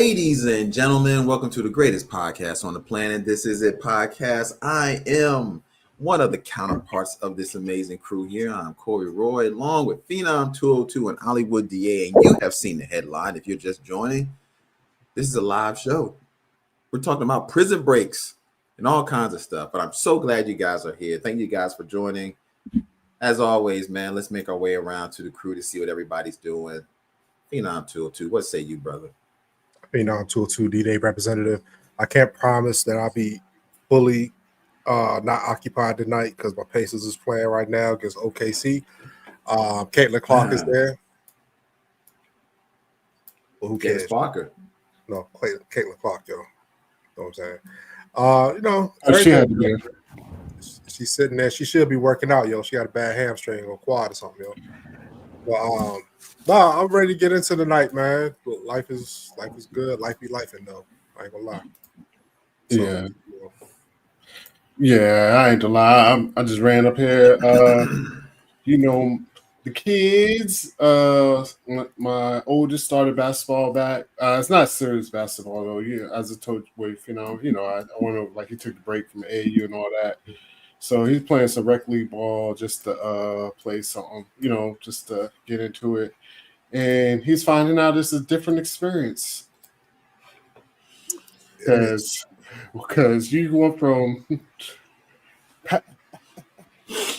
Ladies and gentlemen, welcome to the greatest podcast on the planet. This is It Podcast. I am one of the counterparts of this amazing crew here. I'm Corey Roy, along with Phenom 202 and Hollywood DA. And you have seen the headline if you're just joining. This is a live show. We're talking about prison breaks and all kinds of stuff. But I'm so glad you guys are here. Thank you guys for joining. As always, man, let's make our way around to the crew to see what everybody's doing. Phenom 202, what say you, brother? Phenom 202, D-Day representative. I can't promise that I'll be fully not occupied tonight because my Pacers is playing right now against OKC. Caitlin Clark is there. Well, who cares? Parker. No, Caitlin Clark, yo. You know what I'm saying? She had to be. She's sitting there. She should be working out, yo. She got a bad hamstring or quad or something, yo. But I'm ready to get into the night, man. Life is good. Life be lifing, though. I ain't gonna lie. So, Yeah, I ain't gonna lie. I just ran up here. The kids. My oldest started basketball back. It's not serious basketball though. Yeah, as I told you, I want to he took the break from AAU and all that. So he's playing some rec league ball just to play something, just to get into it. And he's finding out it's a different experience. Because you went from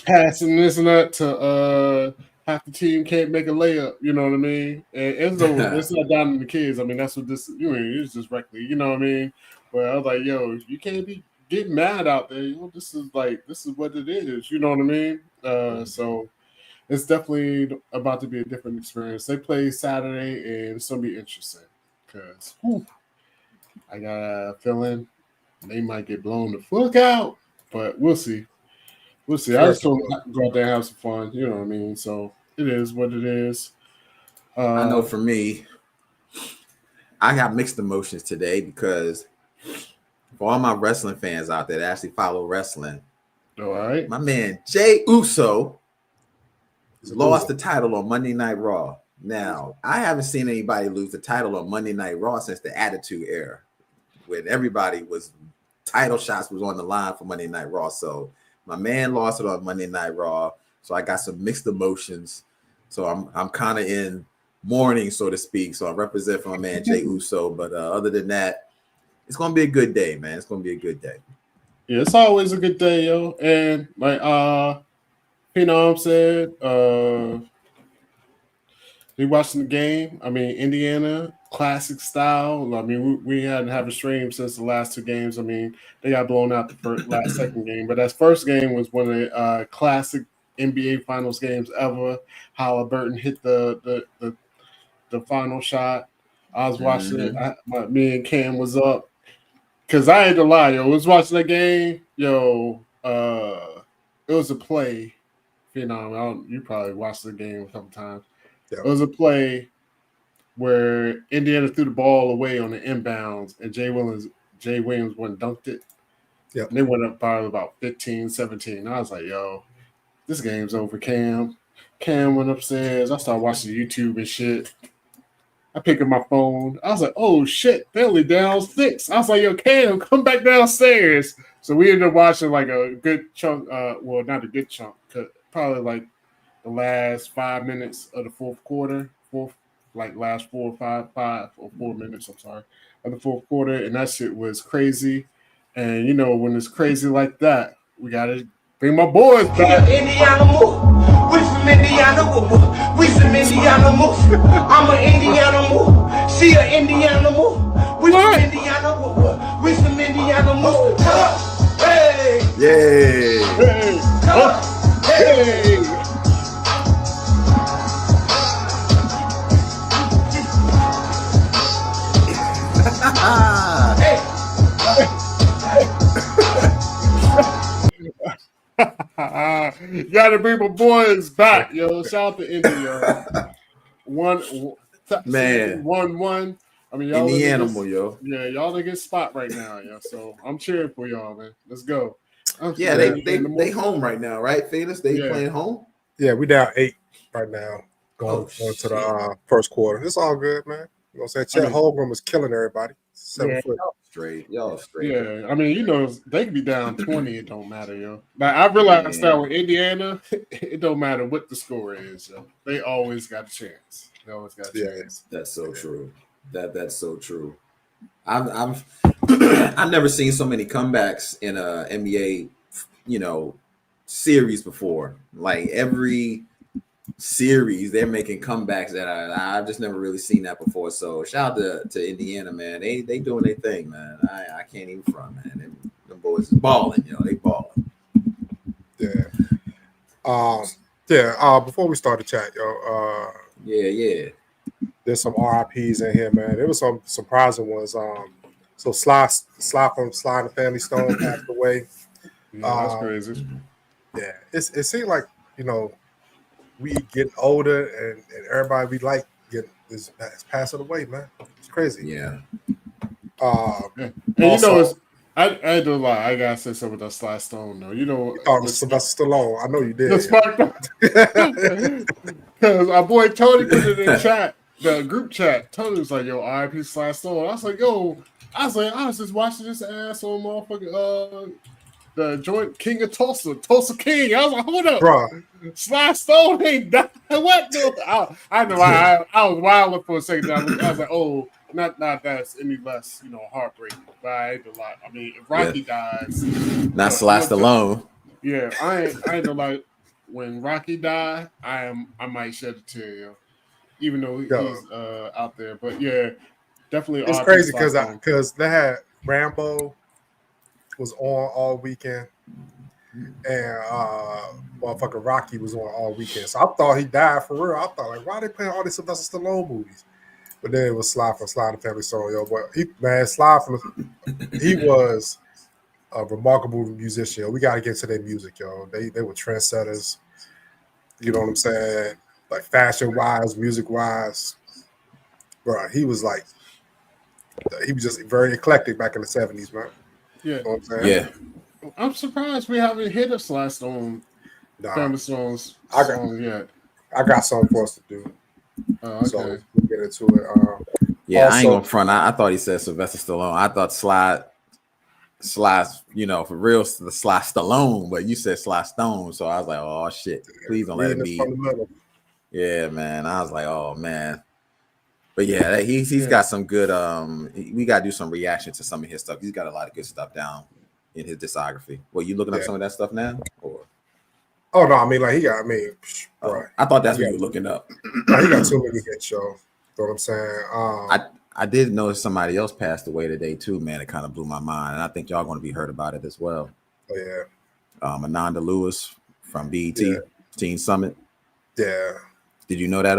passing this and that to half the team can't make a layup, you know what I mean? And it's not down to the kids. I mean, that's what this, it's just rec league, you know what I mean? But I was like, yo, you can't be getting mad out there. This is what it is, you know what I mean? So it's definitely about to be a different experience. They play Saturday, and it's going to be interesting because I got a feeling they might get blown the fuck out, but we'll see. I just told them go out there and have some fun, you know what I mean? So it is what it is. I know for me, I got mixed emotions today because for all my wrestling fans out there that actually follow wrestling, all right, my man Jey Uso lost the title on Monday Night Raw. Now, I haven't seen anybody lose the title on Monday Night Raw since the Attitude Era, when everybody title shots was on the line for Monday Night Raw. So my man lost it on Monday Night Raw. So I got some mixed emotions. So I'm kind of in mourning, so to speak. So I represent for my man Jey Uso. But other than that, it's gonna be a good day, man. It's gonna be a good day. Yeah, it's always a good day, yo. And Phenom said he watching the game. I mean, Indiana, classic style. I mean, we hadn't had a stream since the last two games. I mean, they got blown out the second game. But that first game was one of the classic NBA Finals games ever. Halliburton hit the final shot. I was watching it. Me and Cam was up. Because I ain't gonna lie, yo. I was watching that game. Yo, it was a play. You probably watched the game a couple times. Yeah. It was a play where Indiana threw the ball away on the inbounds, and Jay Williams went and dunked it. Yeah. And they went up by about 15, 17. I was like, yo, this game's over, Cam. Cam went upstairs. I started watching YouTube and shit. I picked up my phone. I was like, oh, shit, they only down 6. I was like, yo, Cam, come back downstairs. So we ended up watching like a good chunk. Well, not a good chunk. Probably like the last 5 minutes of the fourth quarter. Last 4 or 4 minutes, I'm sorry, of the fourth quarter. And that shit was crazy. And, when it's crazy like that, we got to bring my boys back. Indiana move. We from Indiana move. We some Indiana move. I'm an Indiana move. She an Indiana move. We from Indiana move. We some Indiana move. Hey. Yay. Hey. Hey. Gotta bring my boys back, yo. Shout out to India. 1-1. I mean, y'all in the animal, yo. Yeah, y'all in a good spot right now, yo. So I'm cheering for y'all, man. Let's go. Yeah, they home right now, right? Phoenix, they playing home. Yeah, we down 8 right now, going to the first quarter. It's all good, man. You know what I'm saying? Chet Holmgren was killing everybody. 7 foot. Y'all straight. Yeah, I mean, they can be down 20. It don't matter, yo. Like I realized that with Indiana, it don't matter what the score is, yo. They always got a chance. They always got a chance. That's so true. That's so true. I've never seen so many comebacks in a NBA, series before. Like every series, they're making comebacks that I've just never really seen that before. So shout out to Indiana, man. They doing their thing, man. I can't even front, man. Them boys is balling, they balling. Yeah. Before we start the chat, yo. Yeah. There's some RIPs in here, man. There was some surprising ones. So Sly from Sly and the Family Stone passed away. That's crazy. Yeah, it seemed like we get older and everybody we like is passing away, man. It's crazy. Yeah. And also, I had to lie. I gotta say something about Sly Stone though. You thought it was Sylvester Stallone. I know you did. It's fucked up. Because our boy Tony put it in the chat, the group chat. Tony was like, "Yo, RIP Sly Stone." I was like, I was just watching this ass on motherfucking the joint King of Tulsa King. I was like, hold up, bro. Sly Stone ain't died. What? I know. I was wilding for a second. I was like, oh, not that's any less, heartbreaking. But I ain't a lot. I mean, if Rocky dies, not Sly Stallone. Yeah, I ain't no like when Rocky died. I might shed a tear, yo. Even though he's out there, but yeah, definitely. It's crazy because they had Rambo was on all weekend, and motherfucking Rocky was on all weekend. So I thought he died for real. I thought like, why they playing all these Sylvester Stallone movies? But then it was Sly from Sly and the Family Stone, yo. But Sly he was a remarkable musician. Yo. We got to get to their music, yo. They were trendsetters. You know what I'm saying? Like fashion wise, music wise, bro. He was just very eclectic back in the 70s, man. Yeah. You know what I'm saying? Yeah. I'm surprised we haven't hit a Sly Stone Family Stone's song yet. I got something for us to do. Okay. So we'll get into it. I ain't gonna front. I thought he said Sylvester Stallone. I thought Sly's, for real, the Sly Stallone, but you said Sly Stone, so I was like, oh shit, please don't let it be. Yeah, man. I was like, oh man. But yeah, he's got some good. We gotta do some reaction to some of his stuff. He's got a lot of good stuff down in his discography. Well, you looking up some of that stuff now, or? Oh no, I mean like he got. Right. I thought that's what you were looking up. He got too many hits, yo. You know what I'm saying? I did notice somebody else passed away today too, man. It kind of blew my mind, and I think y'all going to be heard about it as well. Oh yeah. Ananda Lewis from BET Teen Summit. Yeah. Did you know that?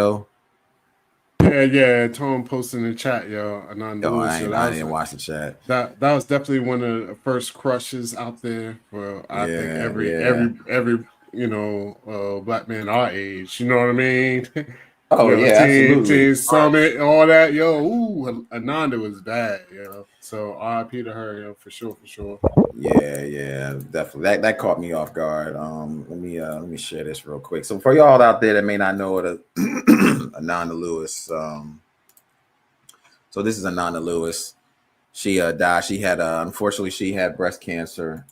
Yeah. Tom posted in the chat, yo. Ananda Lewis. I didn't watch the chat. That was definitely one of the first crushes out there for I think every black man our age. You know what I mean? Oh absolutely. Teen Summit, all that, yo. Ooh, Ananda was bad, yo. So RIP to her, yo, for sure. Yeah, definitely. That caught me off guard. Let me share this real quick. So for y'all out there that may not know it, Ananda Lewis. So this is Ananda Lewis. She died. She had unfortunately she had breast cancer,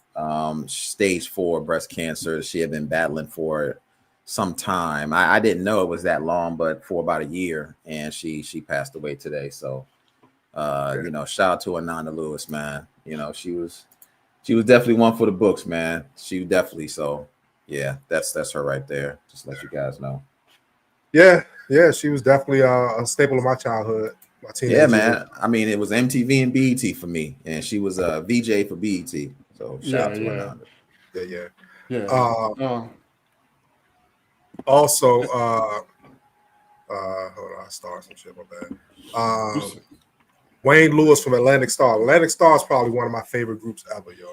stage 4 breast cancer. She had been battling for it some time. I didn't know it was that long, but for about a year, and she passed away today. So shout out to Ananda Lewis, man. She was definitely one for the books, man. She definitely. So yeah, that's her right there. Just let you guys know. Yeah, she was definitely a staple of my childhood. My teenage years. Man. I mean, it was MTV and BET for me, and she was a VJ for BET. So shout out to Ananda. Yeah. Also, hold on, I started some shit. My bad. Wayne Lewis from Atlantic Star. Atlantic Star is probably one of my favorite groups ever, yo.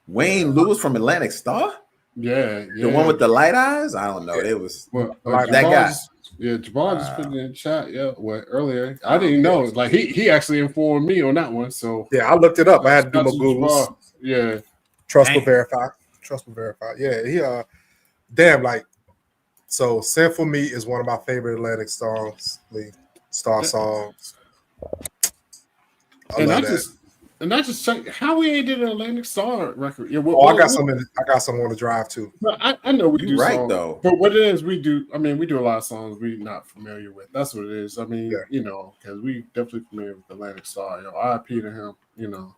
Wayne Lewis from Atlantic Star? Yeah. The one with the light eyes? I don't know. It was that guy. Javon just put it in the chat. Yeah, earlier. I didn't know. Like he actually informed me on that one. So yeah, I looked it up. I had to do my Googles. Yeah. Trust but verify. Yeah, he So Sinful Me is one of my favorite Atlantic songs. Star Songs. I And love I that. just check how we ain't did an Atlantic Star record. Yeah, I got some on the drive too. But I know we You do right, songs, though. but what it is we do. I mean, we do a lot of songs we're not familiar with. That's what it is. I mean, Yeah. you know, because we definitely familiar with Atlantic Star. RIP to him. You know,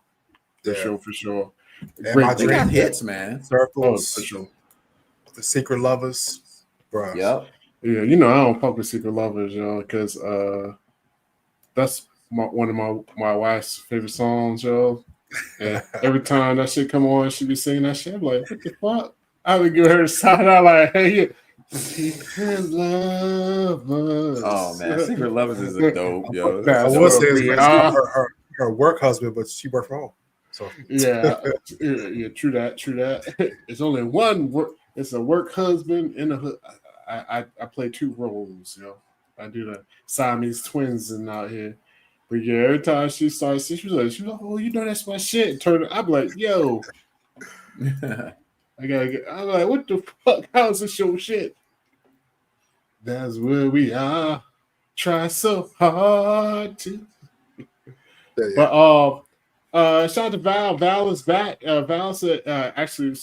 for sure. And Great my They dream got hits, man. Circles, for sure. The Secret Lovers, bro. Yep. Yeah, you know, I don't fuck with Secret Lovers, you know, because that's one of my wife's favorite songs, yo. And every time that shit come on, she be singing that shit. I'm like, what the fuck? I would give her a sign out like, hey, Secret Lovers. Oh man, Secret Lovers is a dope, yo. Nah, I will say me, her work husband, but she worked from home. So yeah, true that. It's only one work. It's a work husband in a hood. I play two roles, you know. I do the Siamese twins and out here. But yeah, every time she starts, she was like, oh, you know that's my shit. I'm like, yo, I gotta get. I'm like, what the fuck? How is this your shit? That's where we are. Try so hard to. yeah. But shout out to Val. Val is back. Val said, actually,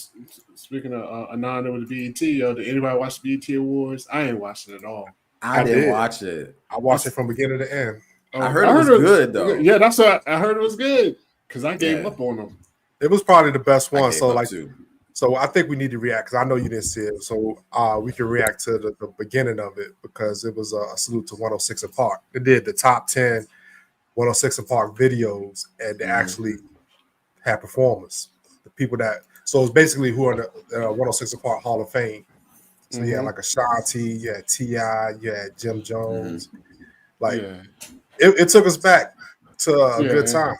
speaking of Ananda with the BET, did anybody watch the BET Awards? I ain't watching it at all. I didn't did. watch it. I watched it from beginning to end. I heard it was good though. Yeah, that's what I heard. It was good because I gave up on them. It was probably the best one. So I think we need to react because I know you didn't see it. So we can react to the beginning of it because it was a salute to 106 and Park. They did the top 10 106 and Park videos, and they actually had performers. The people that it's basically who are in the 106 and Park Hall of Fame. So you had like Ashanti, you had T.I., you had Jim Jones. It took us back to a good time.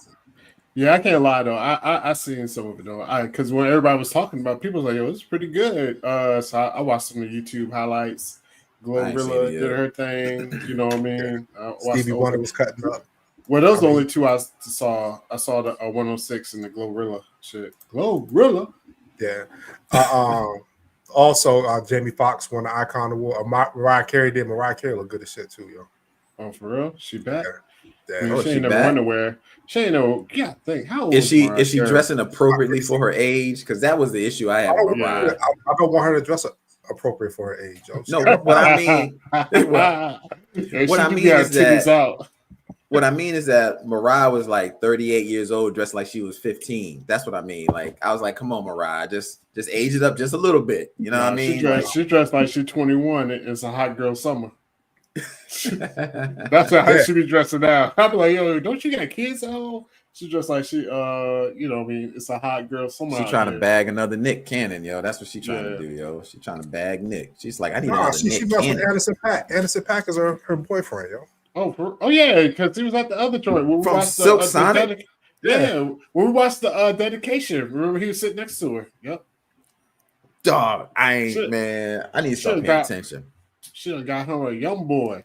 Yeah, I can't lie though. I seen some of it though. Because when everybody was talking about it, people was like, "Yo, it's pretty good." So I watched some of the YouTube highlights. Glorilla did her thing. You know what I mean? Stevie Wonder was cutting up. Well, those are the only two I saw. I saw the 106 and the Glorilla shit. Glorilla. Yeah. Also, Jamie Foxx won the Icon Award. Mariah Carey did. Mariah Carey look good as shit too, yo. Oh, for real? She back? Yeah. I mean, she ain't never went nowhere. She ain't no. Yeah, think how old is she? Mariah Is she Carey? Dressing appropriately for her age? Because that was the issue I had with Mariah. I don't want her to dress appropriate for her age. No, what I mean, what I mean is that Mariah was like 38 years old, dressed like she was 15. That's what I mean. Like I was like, come on, Mariah, just age it up just a little bit. You know what I mean? She dressed like she's 21. It's a hot girl summer. That's how she be dressing now. I'm like, yo, don't you got kids at home? She dressed like she, you know what I mean? It's a hot girl summer. She trying to bag another Nick Cannon, yo. That's what she trying to do, yo. She trying to bag Nick. She's like, I need another Nick Cannon. Cannon. With Anderson .Paak. Anderson .Paak is her boyfriend, yo. Oh yeah, because he was at the other joint. From Silk Sonic? When we watched the dedication, remember he was sitting next to her. Yep. Dog, I need to start paying attention. She done got her a young boy.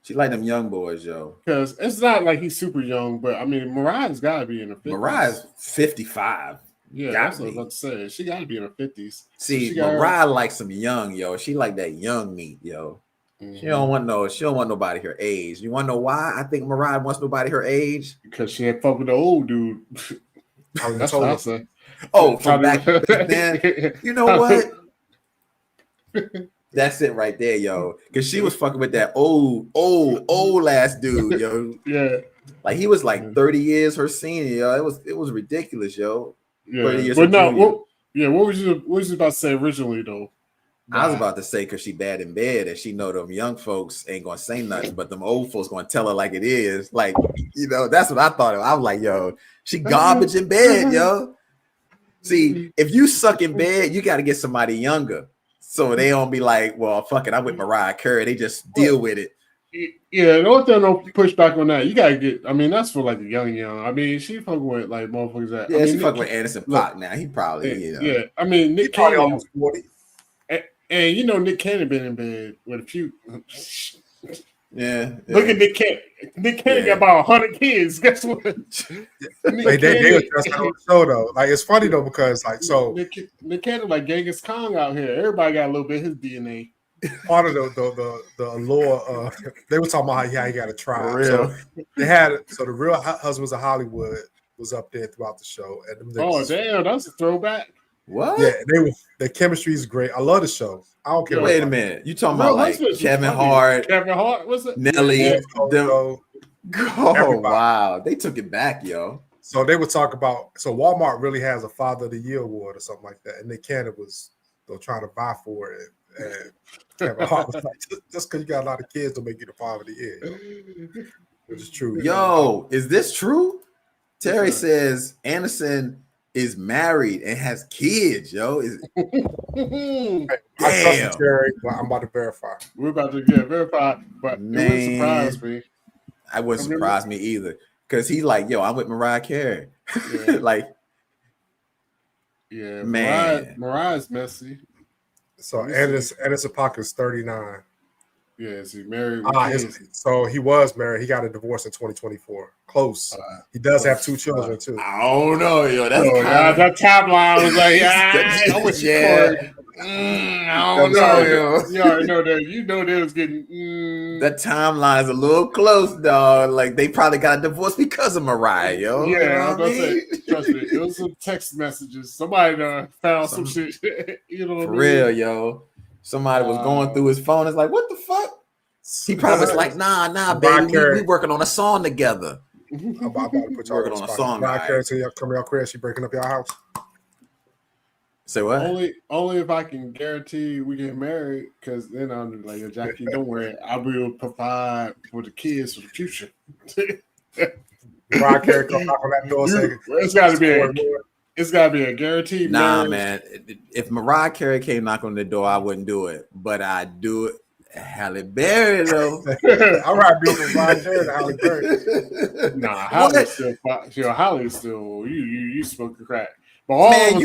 She like them young boys, yo. Because it's not like he's super young, but I mean, Mariah's got to be in her 50s. Mariah's 55. Yeah, that's what I was about to say. She got to be in her 50s. See, Mariah likes some young, yo. She like that young meat, yo. Mm-hmm. She don't want nobody her age. You want to know why? I think Mariah wants nobody her age because she had fucked with the old dude. That's what I said. Oh, from back then. You know what? That's it right there, yo. Because she was fucking with that old ass dude, yo. Yeah, like he was like 30 years her senior, yo. It was ridiculous, yo. Yeah, 30 years but no, what was you about to say originally though? I was about to say because she bad in bed and she know them young folks ain't gonna say nothing, but them old folks gonna tell her like it is. Like, you know, that's what I thought of. I was like, yo, she garbage in bed, yo. See, if you suck in bed, you got to get somebody younger. So they don't be like, well, fuck it, I'm with Mariah Carey. They just deal with it. Yeah, don't push back on that. You gotta get. I mean, that's for like the young. I mean, she fucking with like motherfuckers that. Yeah, I mean, she fucking with Anderson .Paak now. He probably, you know. Yeah, I mean, Nick Cannon almost 40. And you know, Nick Cannon been in bed with a few. Yeah. Look at Nick Cannon. Nick Cannon got about 100 kids. Guess what? They were dressed on the show though. Like it's funny though because like so Nick Cannon like Genghis Khan out here. Everybody got a little bit of his DNA. part of the allure. They were talking about how he got a tribe. For So real. they had so the Real Husbands of Hollywood was up there throughout the show. And them Oh niggas- damn, that's a throwback. What? yeah, the chemistry is great. I love the show. I don't care. Yeah, what Wait a about minute. You talking Real about like Husbands was Kevin funny. Hart, Kevin Hart was it? Nelly? it. them- So Oh Everybody. wow, they took it back, yo. So they would talk about Walmart really has a Father of the Year award or something like that, and Nick Cannon was trying to vie for it. And Kevin Hart was like, just because you got a lot of kids don't make you the Father of the Year. Yo. Which is true. Yo, is this true? Terry Yes, sir. says Anderson is married and has kids, yo. I trust you, Damn. Terry, but I'm about to verify. We're about to get verified, but it wouldn't surprise me. I wouldn't surprise me either. Because he's like, yo, I'm with Mariah Carey. Yeah. Like, Yeah, Man. Mariah's messy. So Let me see. Anderson Paak is 39. Yeah, is he married with kids? So he was married. He got a divorce in 2024. Close. He does have 2 children too. I don't know, yo. That's Oh, kind that top line was like, I'm with you, Yeah. Corey. I don't know, yo. You already know that. You know they was getting. That timeline is a little close, dog. Like they probably got a divorce because of Mariah, yo. You know Yeah, I was what gonna say, trust me, it was some text messages. Somebody found some shit. You know what For I mean? real, yo. Somebody was going through his phone. It's like, what the fuck? He probably was like, nah, Mariah baby. Carey. We working on a song together. I'm about to put y'all Working on on the a spot. song, Mariah guys. Carey to y'all come to y'all crib. She breaking up y'all house. Say what? Only if I can guarantee we get married, because then I'm like, yo, Jackie, don't worry, I will provide for the kids for the future. Mariah Carey come knock on that door saying, It's got to be a guaranteed Nah, marriage. man. If Mariah Carey came knock on the door, I wouldn't do it. But I do it. Halle Berry, though. I'll ride you from Mariah Carey to Halle Berry. Nah, What? Holly's still you smoking crack. But all Man,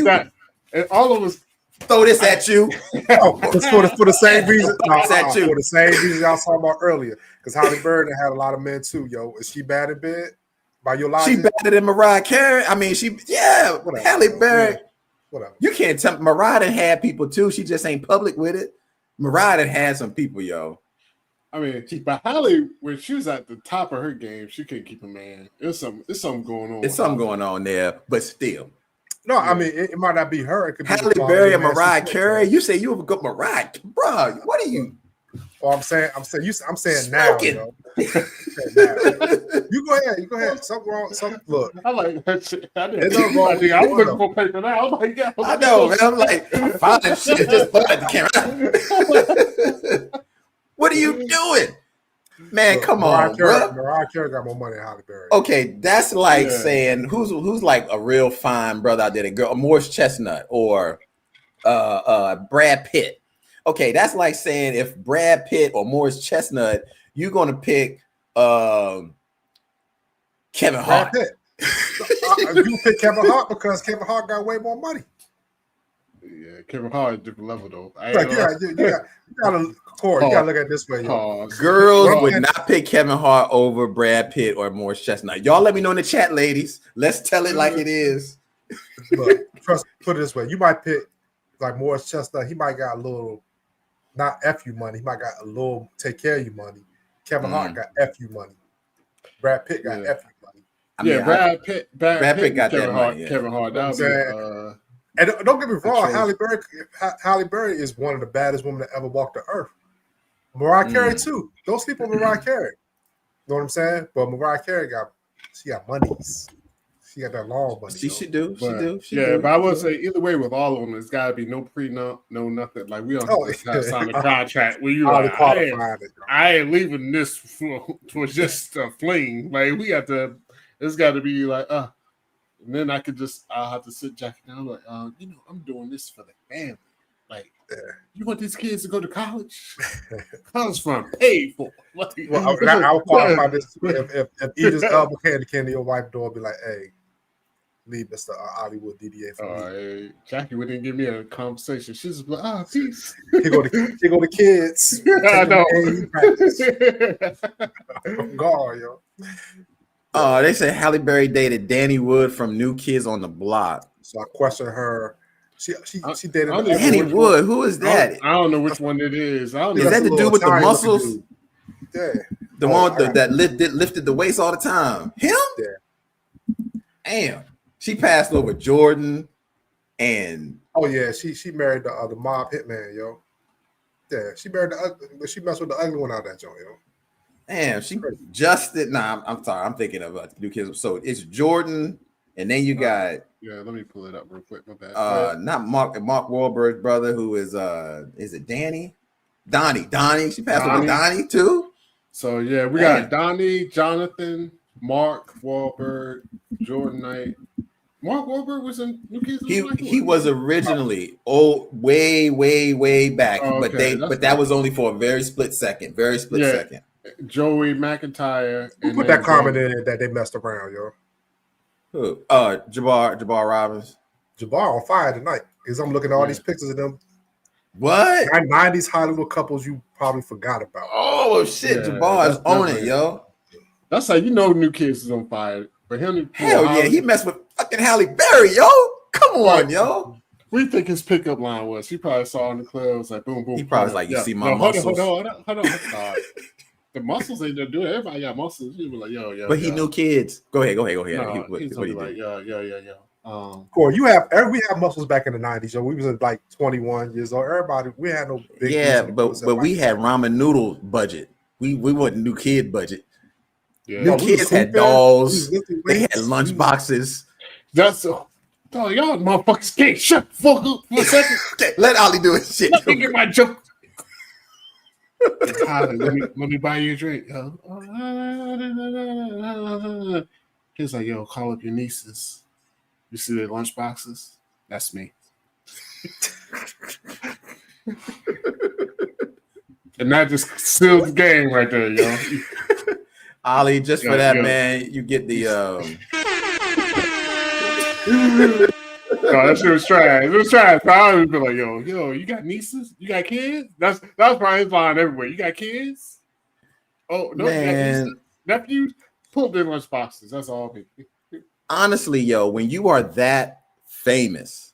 of us Throw this at you. Oh, it's for the same reason. Is that you? For the same reason y'all talking about earlier. Because Halle Berry had a lot of men too, yo. Is she bad in bed? By your logic? She better than Mariah Carey. I mean, Whatever. Halle Berry. Yeah. Whatever. You can't tell. Mariah done had people too. She just ain't public with it. Mariah done had some people, yo. I mean, but Holly, when she was at the top of her game, she couldn't keep a man. It's something going on. There's something going on there, but still. No, I mean it might not be her. It could be Halle the quality Berry and of man Mariah she Carey. picked. You say you have a good Mariah, bro. What are you? Oh, I'm saying now, Smoking. yo. I'm saying now. You go ahead. Something wrong. Look. I like that shit. I There's nothing wrong with I'm it, looking though. for paper now. I'm like, yeah, I know, man. I'm like, I'm finding shit. Just look at the camera. What are you doing, man? Look, Come Mariah on, Carey, bro. Mariah Carey got more money than Halle Berry. Okay, that's like Yeah. saying who's like a real fine brother out there, the girl, Morris Chestnut or Brad Pitt. Okay, that's like saying if Brad Pitt or Morris Chestnut, you're gonna pick Kevin Brad Hart. Pitt. You pick Kevin Hart because Kevin Hart got way more money. Yeah, Kevin Hart is a different level though. Like you gotta Corey, you gotta look at it this way. Yo. Girls Well, would and- not pick Kevin Hart over Brad Pitt or Morris Chestnut. Y'all let me know in the chat, ladies. Let's tell it like it is. Look, put it this way: you might pick like Morris Chestnut. He might got a little, not F you money. He might got a little take care of you money. Kevin Hart got F you money. Brad Pitt got Yeah. F you money. I mean, Brad Pitt got Kevin that Hart. money, yeah. Kevin Hart. That would be. And don't get me wrong, Control. Halle Berry is one of the baddest women that ever walked the earth. Mariah Carey too. Don't sleep on Mariah Carey. You know what I'm saying? But Mariah Carey got monies. She got that long money. she yo. should do. She Yeah, do. but I would say either way with all of them, it's got to be no prenup, no nothing. Like we don't have to sign a contract where you Already like, qualified it. I ain't leaving this for just a fling. Like we got to. It's got to be like and then I'll have to sit Jackie down like, I'm doing this for the family. Like, you want these kids to go to college? College fund paid for. Like, Well, I would qualify this if Idris Elba came to your wife's door, be like, "Hey, leave Mr. Hollywood DDA for me." Jackie wouldn't give me a conversation. She's just like, peace. Here go the kids. I know. God, yo. They say Halle Berry dated Danny Wood from New Kids on the Block. So I question her She dated I don't even Danny know which Wood. Who is that? I don't know which one it is. I don't Is know. that the dude with the Italian muscles? dude. Yeah. The one with that lifted the weights all the time. Him? Yeah. Damn. She passed over Jordan and Oh yeah, she married the mob hitman, yo. Yeah, she married she messed with the ugly one out of that joint, yo. damn, she just did. Nah, I'm sorry. I'm thinking of new kids. So it's Jordan, and then you got Yeah, let me pull it up real quick. My bad. not Mark Wahlberg's brother, who is it Danny? Donnie. She passed over Donnie too. So yeah, we got Donnie, Jonathan, Mark Wahlberg, Jordan Knight. Mark Wahlberg was in New Kids on the Block. He was originally way back, but that was only for a very split second. Second. Joey McIntyre. Who put that comment in it that they messed around, yo? Who? Jabbar Robbins. Jabbar on fire tonight. Because I'm looking at all these pictures of them. What? 90s Hollywood couples you probably forgot about. Oh shit, Jabbar is on it, yo. That's how you know New Kids is on fire. But him, hell yeah, he messed with fucking Halle Berry, yo. Come on, yo. We think his pickup line was he probably saw in the club, was like boom, boom. He probably was like, you see my muscles. Hold on. The muscles ain't gonna do it. Everybody got muscles. He was like, yo. But he knew kids. Go ahead. No, he's gonna be like, yo. Corey, we have muscles back in the 90s, yo. We was like 21 years old. Everybody, we had no big but we had ramen noodle budget. We wasn't new kid budget. Yeah. New kids had dolls. They had lunch boxes. That's y'all motherfuckers can't shut the fuck up for a second. Let Ollie do his shit. Let me get my joke. Let me buy you a drink. He's like, yo, call up your nieces. You see their lunch boxes? That's me. And that just seals the game right there, yo. Ollie, just for that, man, you get the No, that shit was trash. It was trash. I would be like, yo, you got nieces? You got kids? That was probably his line everywhere. You got kids? Oh, no, man. You got nieces? Nephews? Pull their lunch boxes. That's all. Honestly, yo, when you are that famous,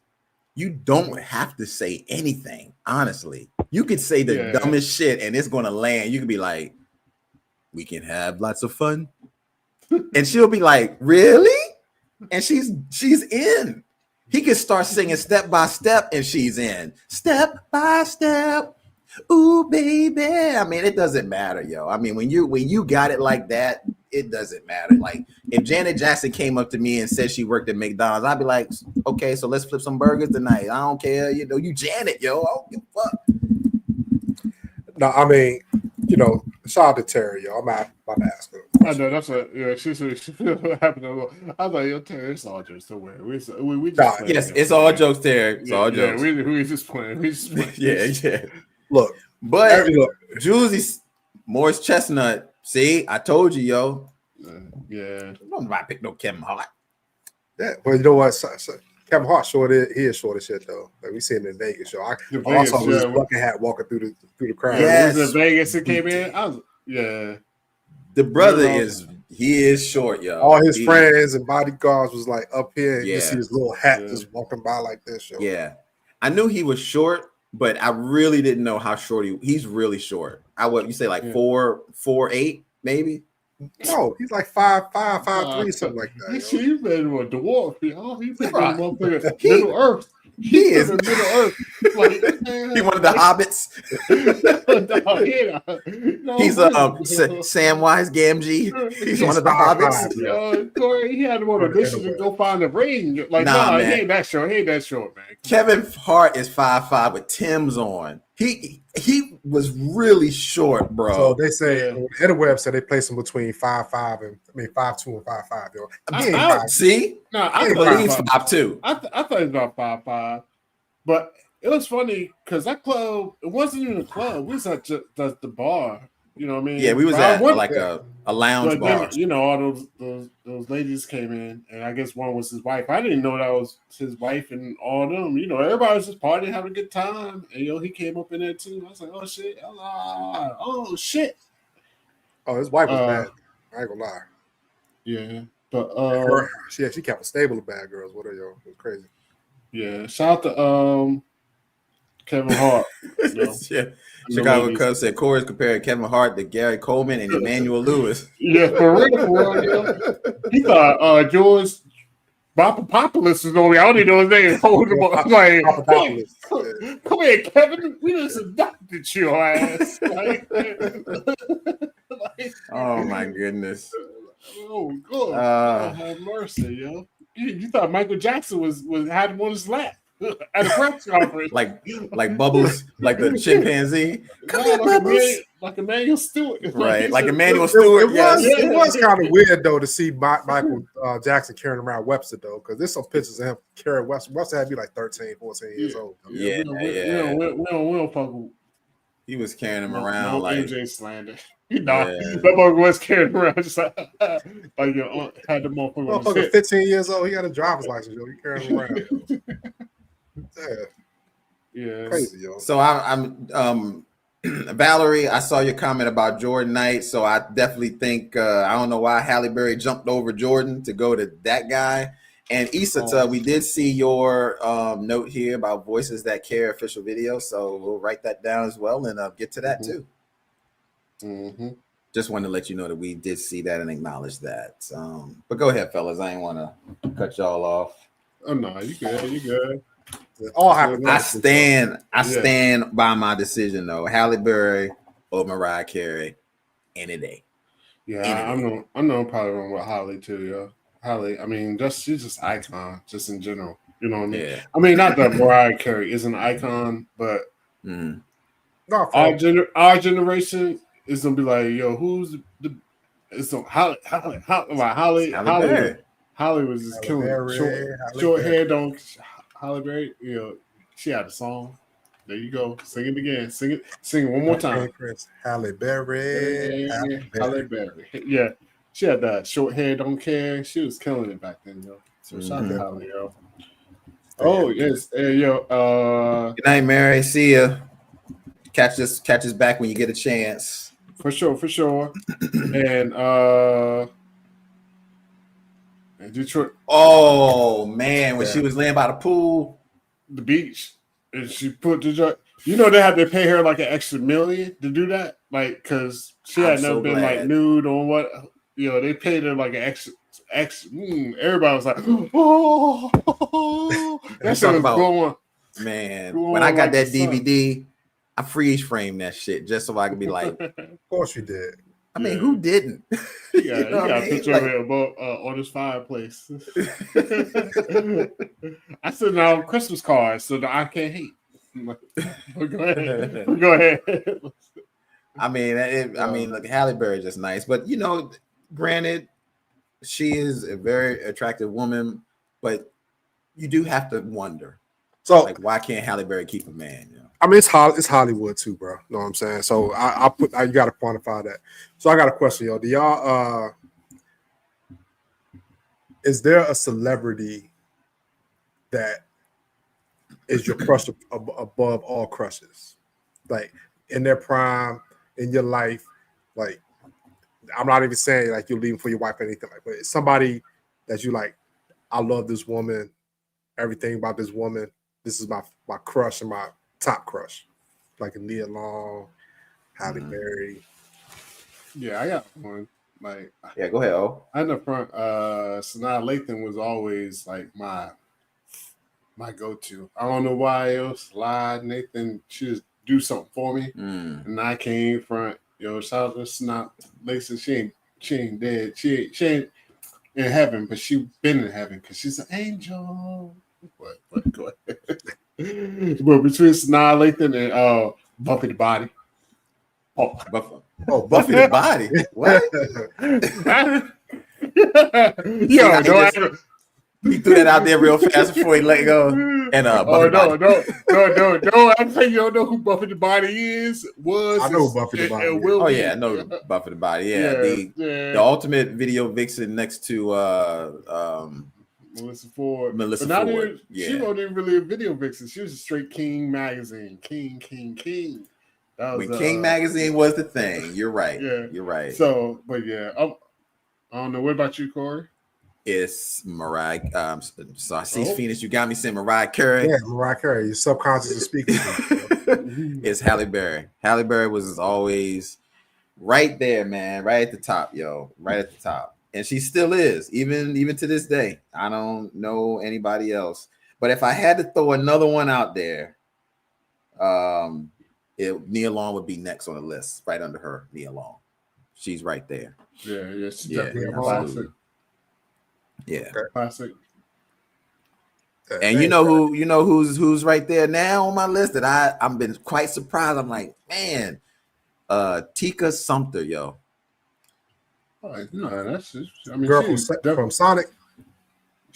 you don't have to say anything. Honestly, you could say the dumbest shit and it's going to land. You could be like, we can have lots of fun. And she'll be like, really? And she's in. He could start singing Step by Step and she's in. Step by step. Ooh, baby. I mean, it doesn't matter, yo. I mean, when you got it like that, it doesn't matter. Like, if Janet Jackson came up to me and said she worked at McDonald's, I'd be like, okay, so let's flip some burgers tonight. I don't care. You know, you Janet, yo. I don't give a fuck. No, I mean, shout out to Terry, yo. I'm about to ask her. I know that's she what happened. I was like, yo, Terry, it's all jokes. Don't worry. We just yes, it's all jokes, Terry. It's all jokes. We just playing. Yeah. Look, but Juicy Morris Chestnut. See, I told you, yo. Yeah. Nobody pick no Kevin Hart. Yeah, but you know what? Kevin Hart he is short as shit though. Like we seen in Vegas, yo. I also was bucket hat walking through the crowd. Yes, was in Vegas. It came in. The brother is short, yo. All his friends and bodyguards was like up here. And you see his little hat just walking by like this, yo. Yeah, I knew he was short, but I really didn't know how short he's really short. You say like 4'8", maybe? No, he's like 5'5", 5'3", something like that. He's been a dwarf, yo. He's been Middle Earth. He is Middle Earth. Like, he one of the hobbits. He's Samwise Gamgee. He's one of the hobbits. Corey, he had to go on a mission to go find the ring. Like, he ain't that short. He ain't that short, man. Kevin Hart is 5'5" with Tim's on. He was really short, bro. So they say on the interweb said they place him between 5'2" and 5'5", yo. I believe 5'2". I thought he was about 5'5", but it was funny because that club, it wasn't even a club. We was at the bar. You know what I mean? Yeah, we was at a lounge bar. Then, all those ladies came in, and I guess one was his wife. I didn't know that was his wife and all of them. Everybody was just partying, having a good time. And he came up in there too. I was like, oh shit, oh shit. Oh, his wife was bad. I ain't gonna lie. Yeah, but she kept a stable of bad girls with her, yo. It was crazy. Yeah, shout out to Kevin Hart. You know, Yeah. Chicago Cubs said Corey's compared Kevin Hart to Gary Coleman and Emmanuel Lewis. Yeah, for real, you know. He thought George Bopopoulos was going to be. I don't even know his name. Hold him up. Like, come here, Kevin. We just adopted your ass. Oh my goodness. Oh, good. Have mercy, yo. You thought Michael Jackson was had him on his lap at a press conference, like Bubbles, like the chimpanzee. Come here, Bubbles. Like Emmanuel Stewart, right? Like Emmanuel Stewart. It was kind of weird though to see Michael Jackson carrying around Webster though, because there's some pictures of him carrying Webster. Webster had to be like 13, 14 years old. Yeah. We don't fuck with. He was carrying him around like MJ slander. That motherfucker was carrying around just like your aunt had the motherfucker. 15 years old, he got a driver's license, yo. He carrying him around. Yeah, crazy, yo. So I'm Valerie, I saw your comment about Jordan Knight, so I definitely think I don't know why Halle Berry jumped over Jordan to go to that guy. And Issa, we did see your note here about Voices That Care official video, so we'll write that down as well and get to that too. Mm-hmm. Just wanted to let you know that we did see that and acknowledge that. But go ahead, fellas. I ain't want to cut y'all off. Oh no, you good? You good? I stand by my decision though. Halle Berry or Mariah Carey any day. Yeah, I'm probably wrong with Holly too, yo. Holly, I mean, she's just icon, just in general. You know what I mean? Yeah. I mean, not that Mariah Carey is an icon, but our generation is gonna be like, yo, who's the? It's so Holly was just killing it. Short hair, don't Halle Berry. You know, she had a song. There you go. Sing it again. Sing it one more time. Halle Berry. Yeah. She had that short hair, don't care. She was killing it back then, yo. So shout out to Holly, yo. Oh, yes. Hey, yo. Good night, Mary. See ya. Catch us back when you get a chance. For sure. And Detroit. Oh man, when she was laying by the pool. The beach. And she put the you know they had to pay her like an extra $1 million to do that? Like, cause she had never been like nude or what. You know, they paid her like an extra. Everybody was like, "Oh, that shit was going." Man, when I got that DVD, I freeze framed that shit just so I could be like, "Of course you did." I mean, who didn't? Yeah, you got a picture of it above on his fireplace. I said, "Now Christmas cards, so that I can't hate." Go ahead. I mean, look, Halle Berry is just nice, but you know. Granted, she is a very attractive woman, but you do have to wonder. So, like, why can't Halle Berry keep a man? You know? I mean, it's Hollywood too, bro. You know what I'm saying? So you got to quantify that. So I got a question, yo. Do y'all is there a celebrity that is your crush above all crushes? Like in their prime, in your life, like. I'm not even saying like you're leaving for your wife or anything like that. But it's somebody that you like, I love this woman, everything about this woman. This is my crush and my top crush. Like Nia Long, Halle Berry. Yeah, I got one. Like go ahead, O. I know front Sanaa Lathan was always like my go-to. I don't know why else. Slide Nathan, she just do something for me. And I came front. Yo, shout out to Sanaa Lathan. She ain't dead. She ain't in heaven, but she been in heaven because she's an angel. But go ahead. But between Sanaa Lathan and Buffy the Body. Buffy the Body. What? Yo, he threw that out there real fast before he let go. And no. I'm saying you don't know who Buffy the Body is. I know who Buffy the Body is. Oh yeah, I know Buffy the Body. Yeah, the ultimate video vixen next to Melissa Ford. But she wasn't even really a video vixen. She was a straight King magazine. King. That was, when King magazine was the thing. You're right. Yeah, you're right. So, but yeah, I don't know. What about you, Corey? It's Mariah. So I see Phoenix. You got me saying Mariah Carey. Yeah, Mariah Carey. Your subconscious is speaking. It's Halle Berry. Halle Berry was always right there, man. Right at the top, yo. Right at the top, and she still is, even to this day. I don't know anybody else. But if I had to throw another one out there, Nia Long would be next on the list, right under her. Nia Long, she's right there. Yeah, she's Yeah, definitely a absolutely. classic. Yeah, Classic. and you know who's right there now on my list that I've been quite surprised. I'm like, man, Tika Sumpter, yo. Oh, no, that's just, I mean, Girl from Sonic.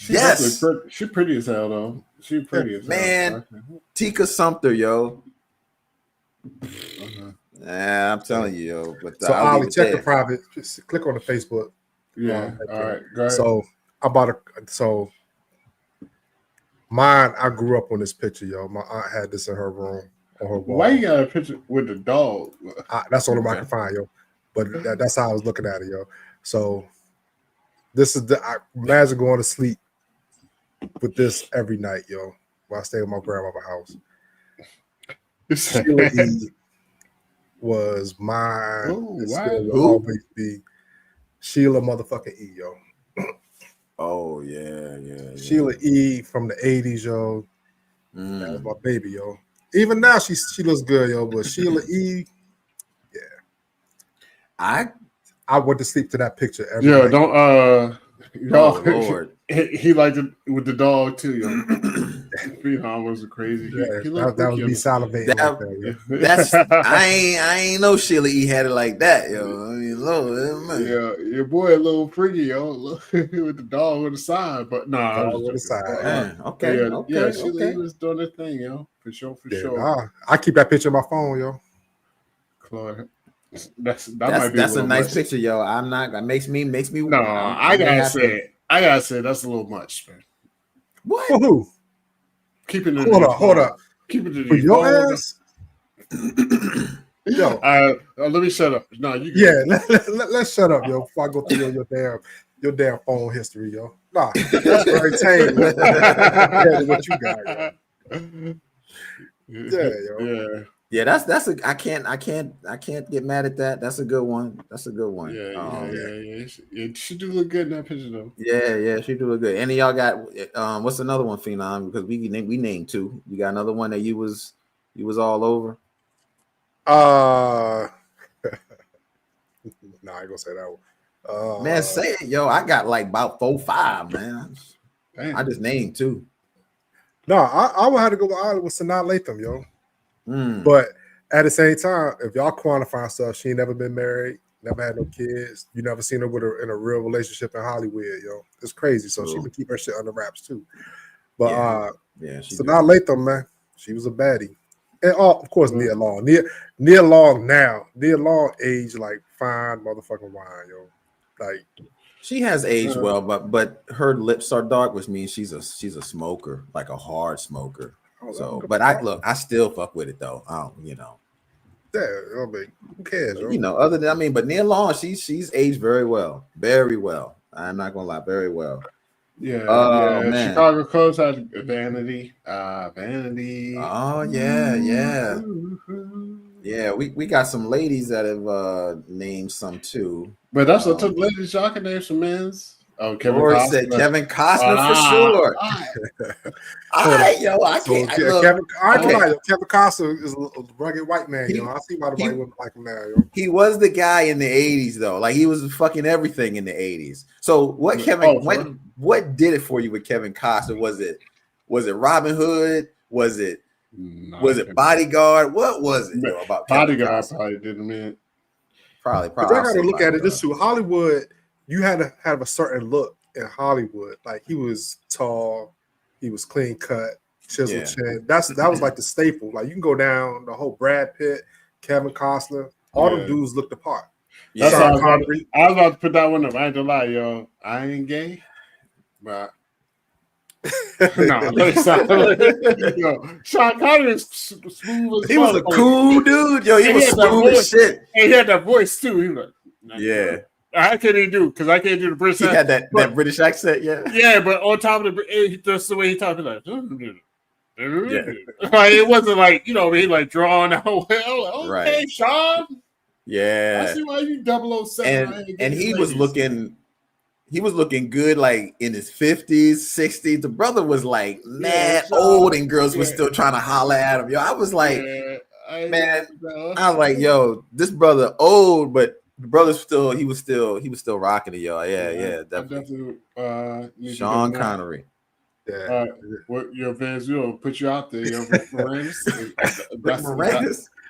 Yes, she's pretty as hell though. She's pretty as hell. Man, Tika Sumpter, yo. Uh-huh. Nah, I'm telling you, yo. But So Ollie, check the private. Just click on the Facebook. Yeah. All right. Go ahead. So I bought mine. I grew up on this picture, yo. My aunt had this in her room on her wall. Why you got a picture with the dog? That's all I can find, yo. But that's how I was looking at it, yo. So this is I imagine going to sleep with this every night, yo, while I stay at my grandmother's house. Sheila E was mine. Ooh, Still will Who? always be Sheila motherfucking E, yo. Oh yeah. Sheila E from the 80s, yo. That was my baby, yo. Even now she looks good, yo. But Sheila E, I I went to sleep to that picture every Yeah, night. don't oh Lord. he liked it with the dog too, yo. Phenom was crazy. Yeah, He that was me salivating That- like that, yo. That's I ain't know Sheila E had it like that, yo. I mean, Lord, man. Yeah, your boy a little freaky, yo. With the dog on the side, but nah, Dog on the side. Man, okay, yeah, Sheila okay. E was doing her thing, yo, for sure. Yeah, nah, I keep that picture on my phone, yo. Claude, that That's might be a little nice much. picture, yo. I'm not. That makes me. No, I gotta say that's a little much, man. What? For who? Keeping it. Hold up. Keep it to For the your phone. ass? Yo. Let me shut up. No, you. Yeah, let's shut up, yo, before I go through your damn phone history, yo. Nah, that's very tame compared to what you got, yo. Yeah, yo. Yeah. Yeah, that's a. I can't get mad at that. That's a good one. That's a good one. Yeah. She do look good in that picture though. Yeah, she do look good. And y'all got what's another one, Phenom? Because we named two. You got another one that you was all over. Nah, I ain't gonna say that one. Man, say it, yo. I got like about 4, 5, man. Damn. I just named 2. No, I would have to go with Sanaa Lathan, yo. Mm. But at the same time, if y'all quantify stuff, she ain't never been married, never had no kids. You never seen her in a real relationship in Hollywood, yo. It's crazy. So she would keep her shit under wraps too. But yeah, she Sanaa Lathan, man, she was a baddie. And of course, Nia Long. Nia Long now. Nia Long aged like fine motherfucking wine, yo. Like she has aged well, but her lips are dark, which means she's a smoker, like a hard smoker. So, but I still fuck with it though. yeah, I mean, who cares? Yo? You know, other than but Nia Long, she's aged very well. I'm not gonna lie, very well. Yeah, man. Chicago Cubs had Vanity. Vanity. Oh yeah. We got some ladies that have named some too. But that's what took ladies. Y'all can name some men's. Oh, Kevin Rory Costner. said Kevin Costner for sure. All right, yo, I can't. Kevin Costner is a rugged white man. I see why the white women like him now. Yo. He was the guy in the 80s though. Like he was fucking everything in the 80s. So what what did it for you with Kevin Costner? Was it Robin Hood? Was it Bodyguard? What was it about Bodyguard? Probably didn't mean. Probably. But I gotta look at it this too. Hollywood, you had to have a certain look in Hollywood. Like he was tall, he was clean cut, chiseled chin. That was like the staple. Like you can go down the whole Brad Pitt, Kevin Costner, all them dudes looked the part. Yeah, I was about to put that one up. I ain't gonna lie, yo. I ain't gay, but no, yo, Sean Connery is smooth as he was a cool dude, yo. He was smooth as shit. And he had that voice too. He was like, yeah. I can't even do because I can't do the British. He had that British accent, yeah. Yeah, but on top of that's the way he talked like. Like it wasn't like he like drawn out. Well, okay, Right. Sean. Yeah. I see why you 007. And he was looking good, like in his 50s, 60s. The brother was like mad old, and girls were still trying to holler at him. Yo, I was like, I was like, yo, this brother old, but the brother he was still rocking it, yo. Yeah, definitely. Sean Connery. Yeah. What your Vans will put you out there, yo, Moranis.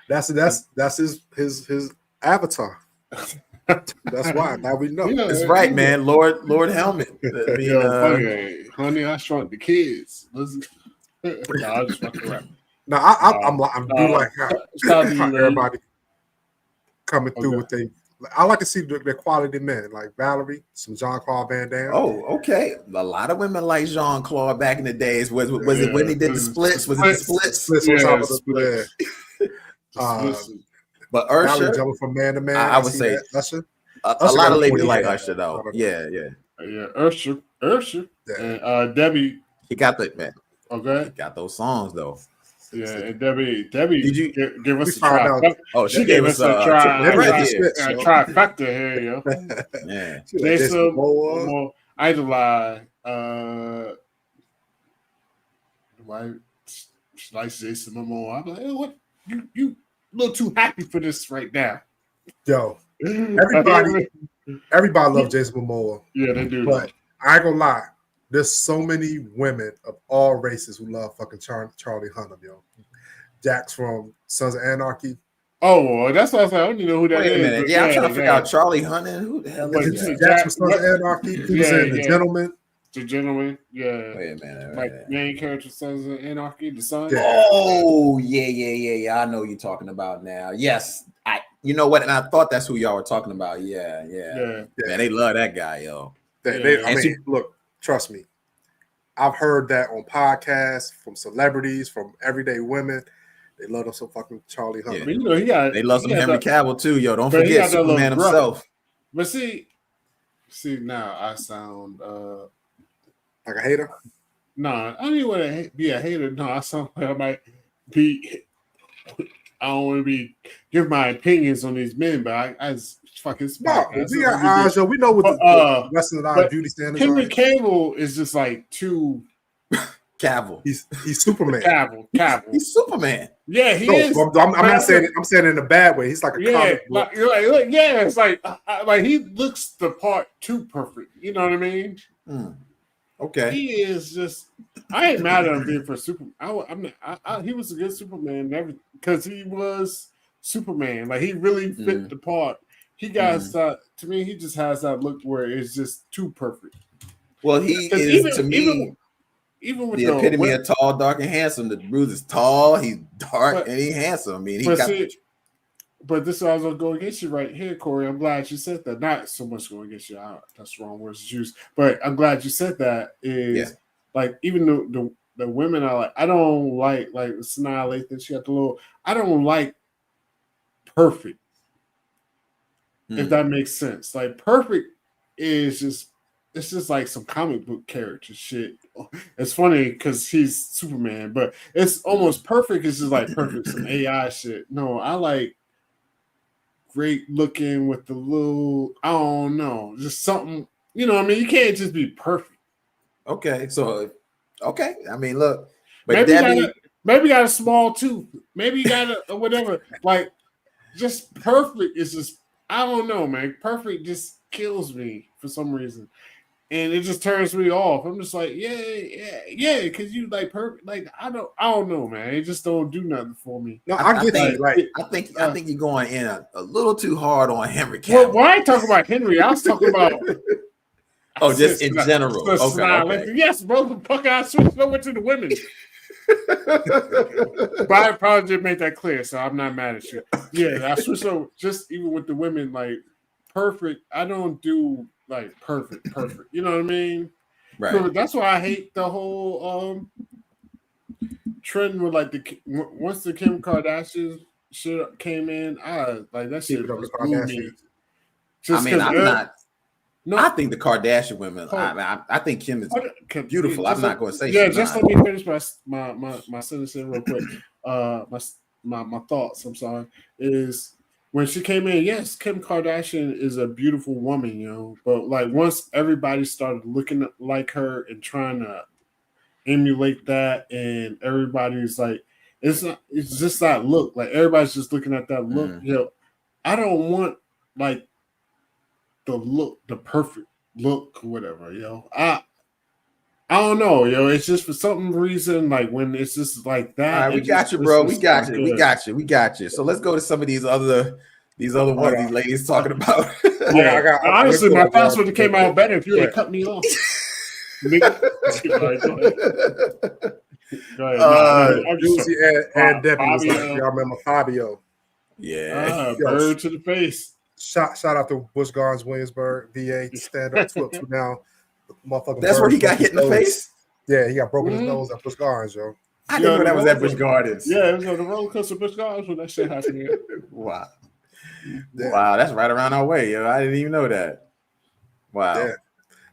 That's his avatar. That's why. Now we know. Yeah, that's right, man. Lord Helmet. Honey, I Shrunk the Kids. Listen. I just fucking rap. No, I'm like how everybody coming through with they. I like to see the quality men like Valerie, some Jean-Claude Van Damme. Oh, okay. A lot of women like Jean-Claude back in the days. Was it when he did the splits? Was it the splits? Splits. But Usher, jumping from man to man. I would say Usher. A lot of ladies like Usher though. Yeah. Usher. Yeah. And Debbie. He got the man. Okay. He got those songs though. Yeah, and Debbie, did you give us a try? Oh, she gave us a trifecta here, yo. Yeah. Jason Momoa, Idolize. Why she likes Jason Momoa? I'm like, hey, what? You a little too happy for this right now. Yo, everybody loves Jason Momoa. Yeah, they do. But I ain't gonna lie. There's so many women of all races who love fucking Charlie Hunnam, yo. Jax from Sons of Anarchy. Oh, well, that's what I was like. I don't even know who that is. Wait a minute. Yeah, I'm trying to figure out Charlie Hunnam. Who the hell is that? Jax from Sons of Anarchy. He was in The Gentleman. The Gentleman, yeah. Wait a minute. Like main character Sons of Anarchy, the son. Yeah. Oh, yeah. I know who you're talking about now. Yes. You know what? And I thought that's who y'all were talking about. Yeah. Man, they love that guy, yo. Look. Trust me, I've heard that on podcasts from celebrities, from everyday women. They love them some fucking Charlie Hunnam. Yeah. They love some Henry Cavill too, yo. Don't forget Superman himself. But see, now I sound like a hater. No, I don't even want to be a hater. No, I sound like I might be. I don't want to be give my opinions on these men, but I fucking smart. No, we got eyes, yo. We know what the rest of our beauty standards Henry Cavill is just like too. Cavill. He's Superman. Cavill. He's Superman. Yeah, he is. I'm not saying it. I'm saying it in a bad way. He's like a comic book. It's like he looks the part too perfect. You know what I mean? Okay. He is just. I ain't mad at him being for Superman. He was a good Superman because he was Superman. Like he really fit the part. He got to me. He just has that look where it's just too perfect. Well, he is to me. Even with the epitome of tall, dark, and handsome. The Bruce is tall, he's dark, and he's handsome. I mean, but this is also going against you right here, Corey. I'm glad you said that. Not so much going against you. That's the wrong words to use. But I'm glad you said that. Like even the women I don't like Sanaa Lathan. She got the little. I don't like perfect. If that makes sense. Like perfect is just. It's just like some comic book character shit. It's funny because he's Superman, but it's almost perfect. It's just like perfect, some AI shit. No, I like great looking with the little, I don't know, just something, you know what I mean? You can't just be perfect. Okay, so, I mean, look. But maybe you got a small tooth. Maybe you got a whatever. Like, just perfect is just, I don't know, man. Perfect just kills me for some reason. And it just turns me off. I'm just like, yeah, because you like perfect. Like I don't know, man. It just don't do nothing for me. No, I get that. Right. I think you're going in a little too hard on Henry Cavill. Well, why I talk about Henry? I was talking about. Just in general. Okay. Yes, bro. The fuck I switched over to the women. But I probably did make that clear, so I'm not mad at you. Yeah, I switched over. Just even with the women, like perfect. I don't do. Like perfect. You know what I mean? Right. So that's why I hate the whole trend with like once the Kim Kardashian shit came in, I like that shit was blew me. I mean, I'm not. No, I think the Kardashian women. I think Kim is beautiful. I'm not going to say. Yeah, just let me finish my sentence here real quick. My thoughts. I'm sorry. Is when she came in. Yes, Kim Kardashian is a beautiful woman, you know. But like once everybody started looking like her and trying to emulate that, and everybody's like, it's just that look. Like everybody's just looking at that look. You know, I don't want like the perfect look, or whatever. You know, I don't know. You know, it's just for some reason like when it's just like that. All right, we got you, bro. We got you. We got you. So let's go to some of these other ones these ladies talking about. Yeah, honestly, my thoughts would have came out better if you would have cut me off. Go ahead. Juicy and Debbie was like, y'all remember Fabio? Yeah, bird to the face. Shout out to Busch Gardens, Williamsburg, VA, stand up 12 now. That's where he got hit in the face? Yeah, he got broken his nose at Busch Gardens, yo. I didn't know that was at Busch Gardens. Yeah, it was on the roller coaster Busch Gardens when that shit happened. Wow. Yeah. Wow, that's right around our way, yo. I didn't even know that. Wow. Yeah.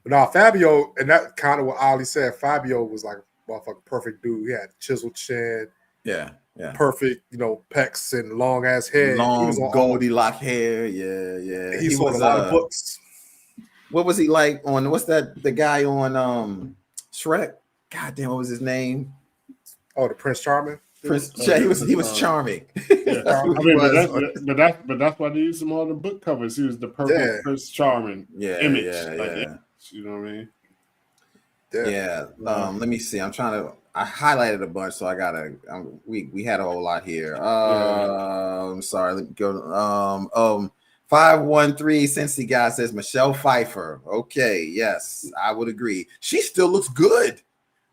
But no, Fabio, and that kind of what Ollie said, Fabio was like a motherfucking perfect dude. He had chiseled chin. Yeah. Perfect, pecs and long ass hair. Long Goldilocks hair. Yeah. He sold a lot of books. What was he like on the guy on Shrek? God damn, what was his name? Oh, the Prince Charming? He was charming. Yeah. But that's why they used him on the book covers. He was the perfect Prince Charming image. Yeah. You know what I mean? Yeah. Let me see. I highlighted a bunch, so I gotta. We had a whole lot here. I'm sorry. Let me go. 513 Cincy guy says Michelle Pfeiffer. Okay, yes, I would agree. She still looks good.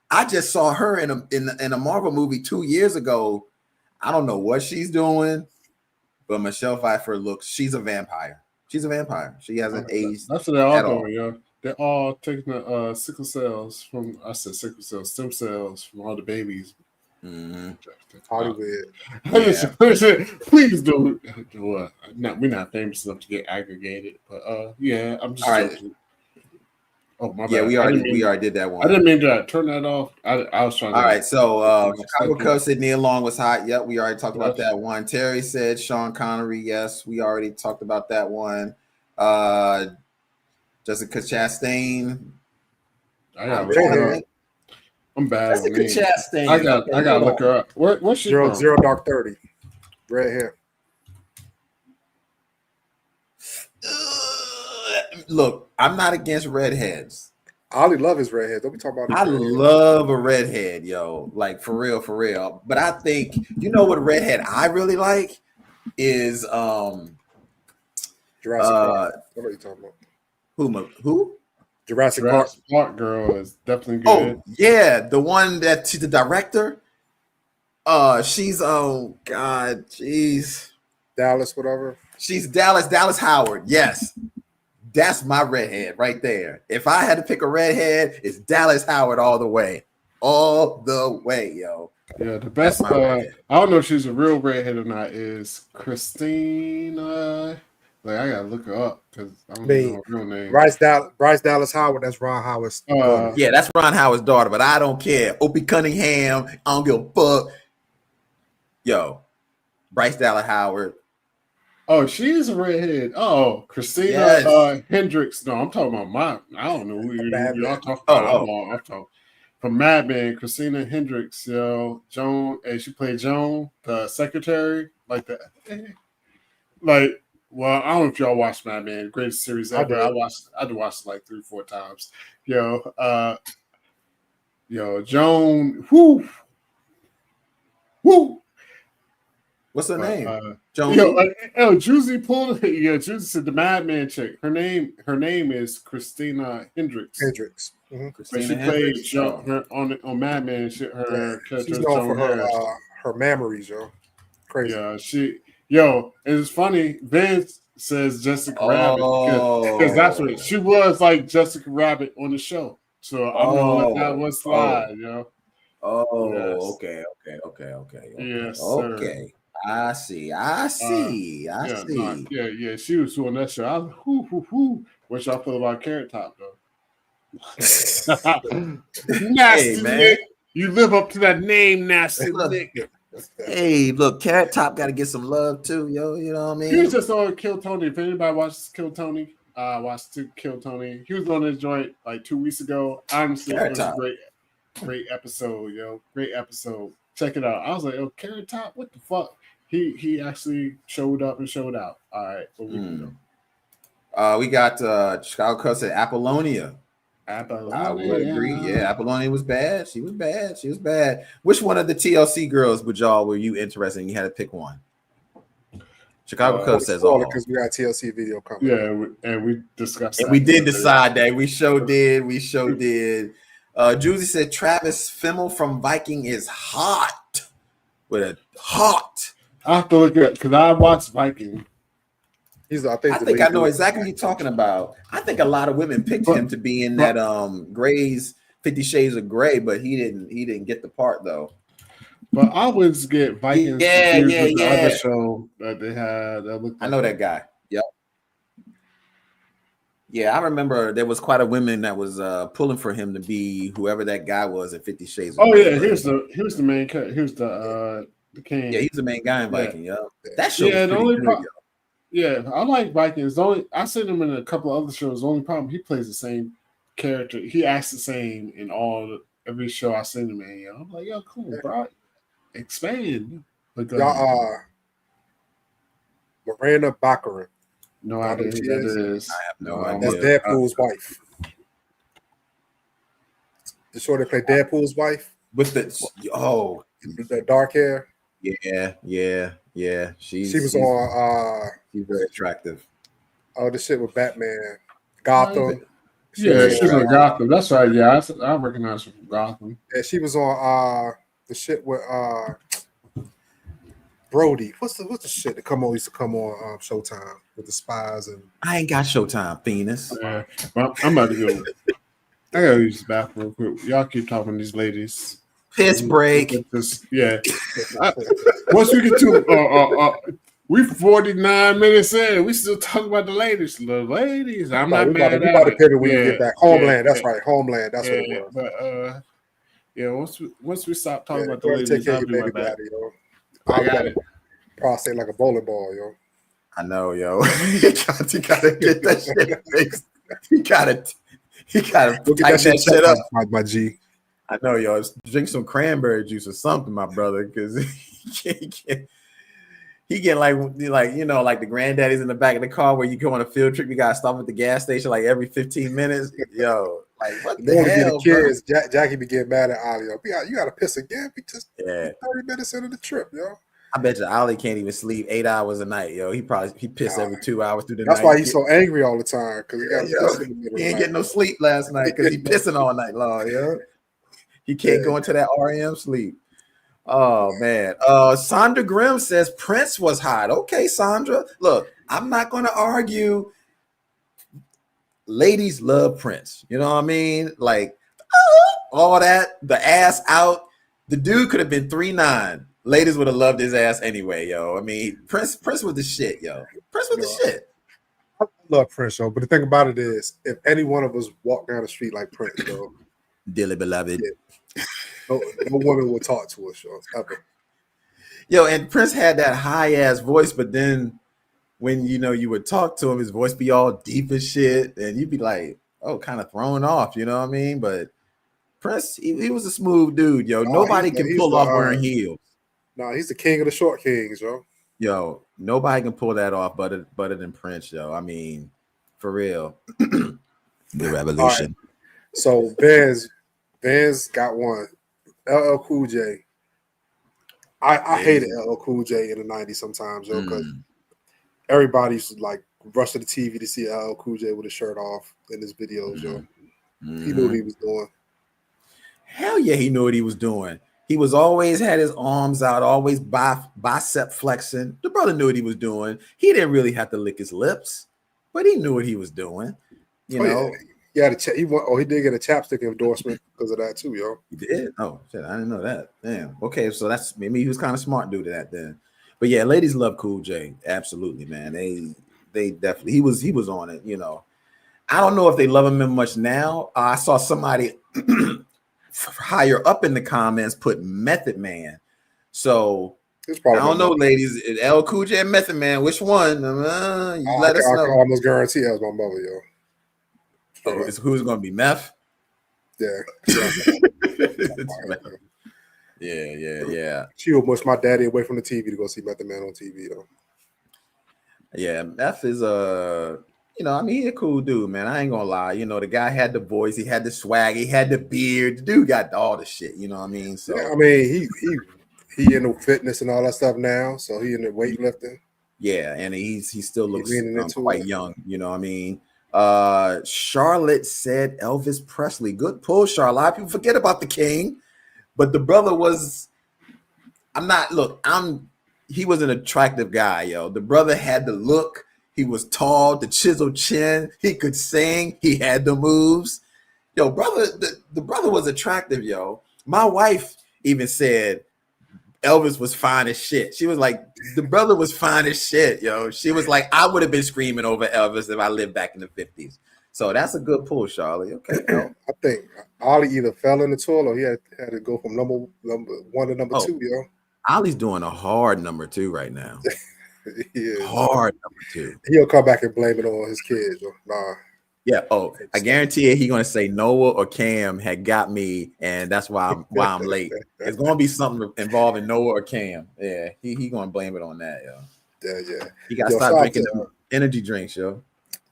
I just saw her in a Marvel movie 2 years ago. I don't know what she's doing, but Michelle Pfeiffer she's a vampire. She's a vampire. She hasn't aged. That's what they're all doing, yo. They're all taking the stem cells from all the babies. Mm-hmm. Hollywood. Please don't. We're not famous enough to get aggregated, but I'm just. All right. Oh my bad. Yeah, we already did that one. I didn't mean to turn that off. I was trying. All right, so Chicago Cubs said Nia Long was hot. Yep, we already talked about that one. Terry said Sean Connery. Yes, we already talked about that one. Jessica Chastain. I'm bad. Jessica Chastain. I got to look her up. What's she from? Zero Dark 30. Red hair. Look, I'm not against redheads. Ollie love his redhead. Don't be talking about. I love a redhead, yo. Like for real. But I think what redhead I really like is Jurassic Park. What are you talking about? Who? Jurassic Park girl is definitely good. Oh yeah, the one that she's the director. She's jeez, Dallas, whatever. She's Dallas Howard. Yes, that's my redhead right there. If I had to pick a redhead, it's Dallas Howard all the way, yo. Yeah, the best. I don't know if she's a real redhead or not. Is Christina? Like I gotta look her up because I don't know her real name. Bryce Dallas Howard. That's Ron Howard's daughter. Yeah, that's Ron Howard's daughter, but I don't care. Opie Cunningham. I don't give a fuck. Yo, Bryce Dallas Howard. Oh, she's a redhead. Oh, Christina Hendricks. No, I'm talking about I don't know who y'all talking about. I'm talking from Mad Men. Christina Hendricks. Yo, Joan, and she played Joan, the secretary, like that. Like. Well, I don't know if y'all watched Mad Men, greatest series ever. I watched it like 3-4 times. Yo, Joan, whoo. What's her name? Joan. Juicy pulled it. Yeah, Juicy said the Mad Men chick. Her name is Christina Hendricks. Mm-hmm. But she played on Mad Men. She's known for her memories, yo. Crazy. Yeah, it's funny. Vince says Jessica Rabbit because that's what she was like. Jessica Rabbit on the show, so I'm gonna let that one slide. Okay. Yes, sir. Okay. I see. I see. I Yeah, see. yeah. She was doing that shit. I was like, whoo. What y'all feel about Carrot Top though? Nasty Hey, man. Nick. You live up to that name, Nasty Look. Nick. Hey, look, Carrot Top got to get some love too, yo. You know what I mean? He was just on Kill Tony. If anybody watches Kill Tony, Kill Tony. He was on this joint like 2 weeks ago. Honestly, Carrot it was a Top. great episode, yo. Great episode. Check it out. I was like, oh, Carrot Top, what the fuck? He actually showed up and showed out. All right, what we do? We got Chicago Cubs at Apollonia. Apollonia. I would agree. Yeah, Apollonia was bad. She was bad. Which one of the TLC girls were you interested in? You had to pick one. Chicago Cubs says all. Because we got TLC video coming. Yeah, and we discussed and that. we did decide that. We sure did. Juicy said Travis Fimmel from Viking is hot. With a hot. I have to look at because I watched Viking. I think I know exactly what you're talking about. I think a lot of women picked him to be in that Grey's 50 Shades of Grey, but he didn't get the part though. But I always get Vikings with the other show that they had. I know that guy. Yep. Yeah, I remember there was quite a women that was pulling for him to be whoever that guy was in 50 Shades of Grey. Yeah, here's the main cut. Here's the king. Yeah, he's the main guy in Viking. Yeah. That show was pretty good, yeah, I like Vikings. I seen him in a couple of other shows. The only problem, he plays the same character. He acts the same in every show I seen him in. I'm like, yo, cool, bro. Expand. But Miranda Baccarin. No idea who that is. I have no idea. That's Deadpool's wife. The show they play Deadpool's wife with the dark hair. Yeah. She was on. She's very attractive. Oh, the shit with Batman, Gotham. She's on Gotham. That's right. Yeah, I recognize her from Gotham. Yeah, she was on the shit with Brody. What's the shit that used to come on Showtime with the spies and I ain't got Showtime, penis. Yeah, well, I'm about to go. I gotta use the bathroom real quick. Y'all keep talking to these ladies. Piss break. Yeah. Once we get to we 49 minutes in, we still talking about the ladies. The ladies. I'm not mad at it. We about to pivot when we get back. Homeland. That's right. Homeland. That's what it was. But once we stop talking about the ladies, I'll be right back. I got it. Prostate like a bowling ball, yo. I know, yo. you gotta get that shit fixed. You gotta tighten that shit up. My G. I know, yo. Drink some cranberry juice or something, my brother, because he get like like the granddaddies in the back of the car where you go on a field trip, you gotta stop at the gas station like every 15 minutes. Yo, like what the hell, the kids, Jackie be getting mad at Ollie. Yo, you gotta piss again. We just 30 minutes into the trip, yo. I bet you Ollie can't even sleep 8 hours a night, yo. He pissed every 2 hours through the night. That's why he's so angry all the time because he ain't getting no sleep last night because he pissing all night long, yo. He can't go into that REM sleep. Oh man. Sandra Grimm says Prince was hot. Okay, Sandra. Look, I'm not gonna argue. Ladies love Prince. You know what I mean? Like all that, the ass out. The dude could have been 3'9". Ladies would have loved his ass anyway, yo. I mean, Prince was the shit, yo. Prince was the shit. I love Prince, yo. But the thing about it is, if any one of us walk down the street like Prince, yo, dearly beloved, no woman will talk to us, yo. Ever. Yo, and Prince had that high ass voice, but then when you would talk to him, his voice be all deep as shit, and you'd be like, oh, kind of thrown off, you know what I mean? But Prince, he was a smooth dude, yo. Nobody can pull off wearing heels. No, he's the king of the short kings, yo. Yo, nobody can pull that off better than Prince, yo. I mean, for real. The revolution. Right. So Ben's got one. LL Cool J. I hated LL Cool J in the 90s sometimes, yo, because everybody used to like rush to the TV to see LL Cool J with his shirt off in his videos, yo. He knew what he was doing. Hell yeah, he knew what he was doing. He was always had his arms out, always bicep flexing. The brother knew what he was doing. He didn't really have to lick his lips, but he knew what he was doing. You know. Yeah. He did get a chapstick endorsement because of that too, yo. He did? Oh shit, I didn't know that. Damn. Okay, so maybe he was kind of smart due to that then. But yeah, ladies love Cool J. Absolutely, man. They definitely he was on it, you know. I don't know if they love him much now. I saw somebody higher up in the comments put Method Man. So I don't know, ladies. L Cool J and Method Man, which one? You let us know. I can almost guarantee that was my mother, yo. Oh, who's gonna be Meth? Yeah. Yeah. She would push my daddy away from the TV to go see Method Man on TV, though. Yeah, Meth is you know, I mean, he's a cool dude, man. I ain't gonna lie. You know, the guy had the voice, he had the swag, he had the beard. The dude got all the shit. You know what I mean? So yeah, I mean, he into fitness and all that stuff now. So he into weightlifting. Yeah, and he still looks quite young. You know what I mean? Charlotte said Elvis Presley. Good pull, Charlotte. A lot of people forget about the king, but the brother was. He was an attractive guy, yo. The brother had the look. He was tall, the chiseled chin. He could sing. He had the moves. Yo, brother, the brother was attractive, yo. My wife even said Elvis was fine as shit. She was like, the brother was fine as shit, yo. She was like, I would have been screaming over Elvis if I lived back in the 50s. So that's a good pull, Charlie. Okay, yo. I think Ollie either fell in the toilet or he had to go from number one to number two, yo. Ollie's doing a hard number 2 right now. Yeah, hard number 2. He'll come back and blame it on his kids. Nah. Yeah. Oh, I guarantee you, he's gonna say Noah or Cam had got me, and that's why I'm late. It's gonna be something involving Noah or Cam. Yeah, he gonna blame it on that, yo. Yeah. He gotta stop drinking them energy drinks, yo.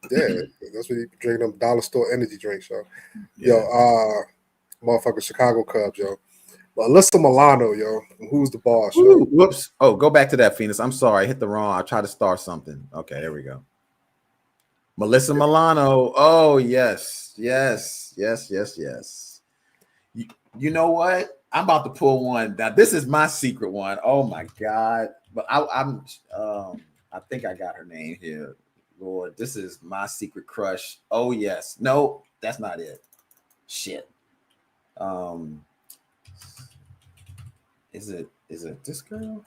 Yeah, that's what he drinking them dollar store energy drinks, yo. Yeah. Yo, motherfucking Chicago Cubs, yo. Alyssa Milano, yo. Who's the boss? Ooh, whoops. Oh, go back to that, Phoenix. I'm sorry. I hit the wrong. I tried to start something. Okay, there we go. Melissa Milano. Oh, yes. You know what? I'm about to pull one. Now, this is my secret one. Oh, my God. But I think I got her name here. Lord, this is my secret crush. Oh, yes. No, that's not it. Shit. Is it this girl?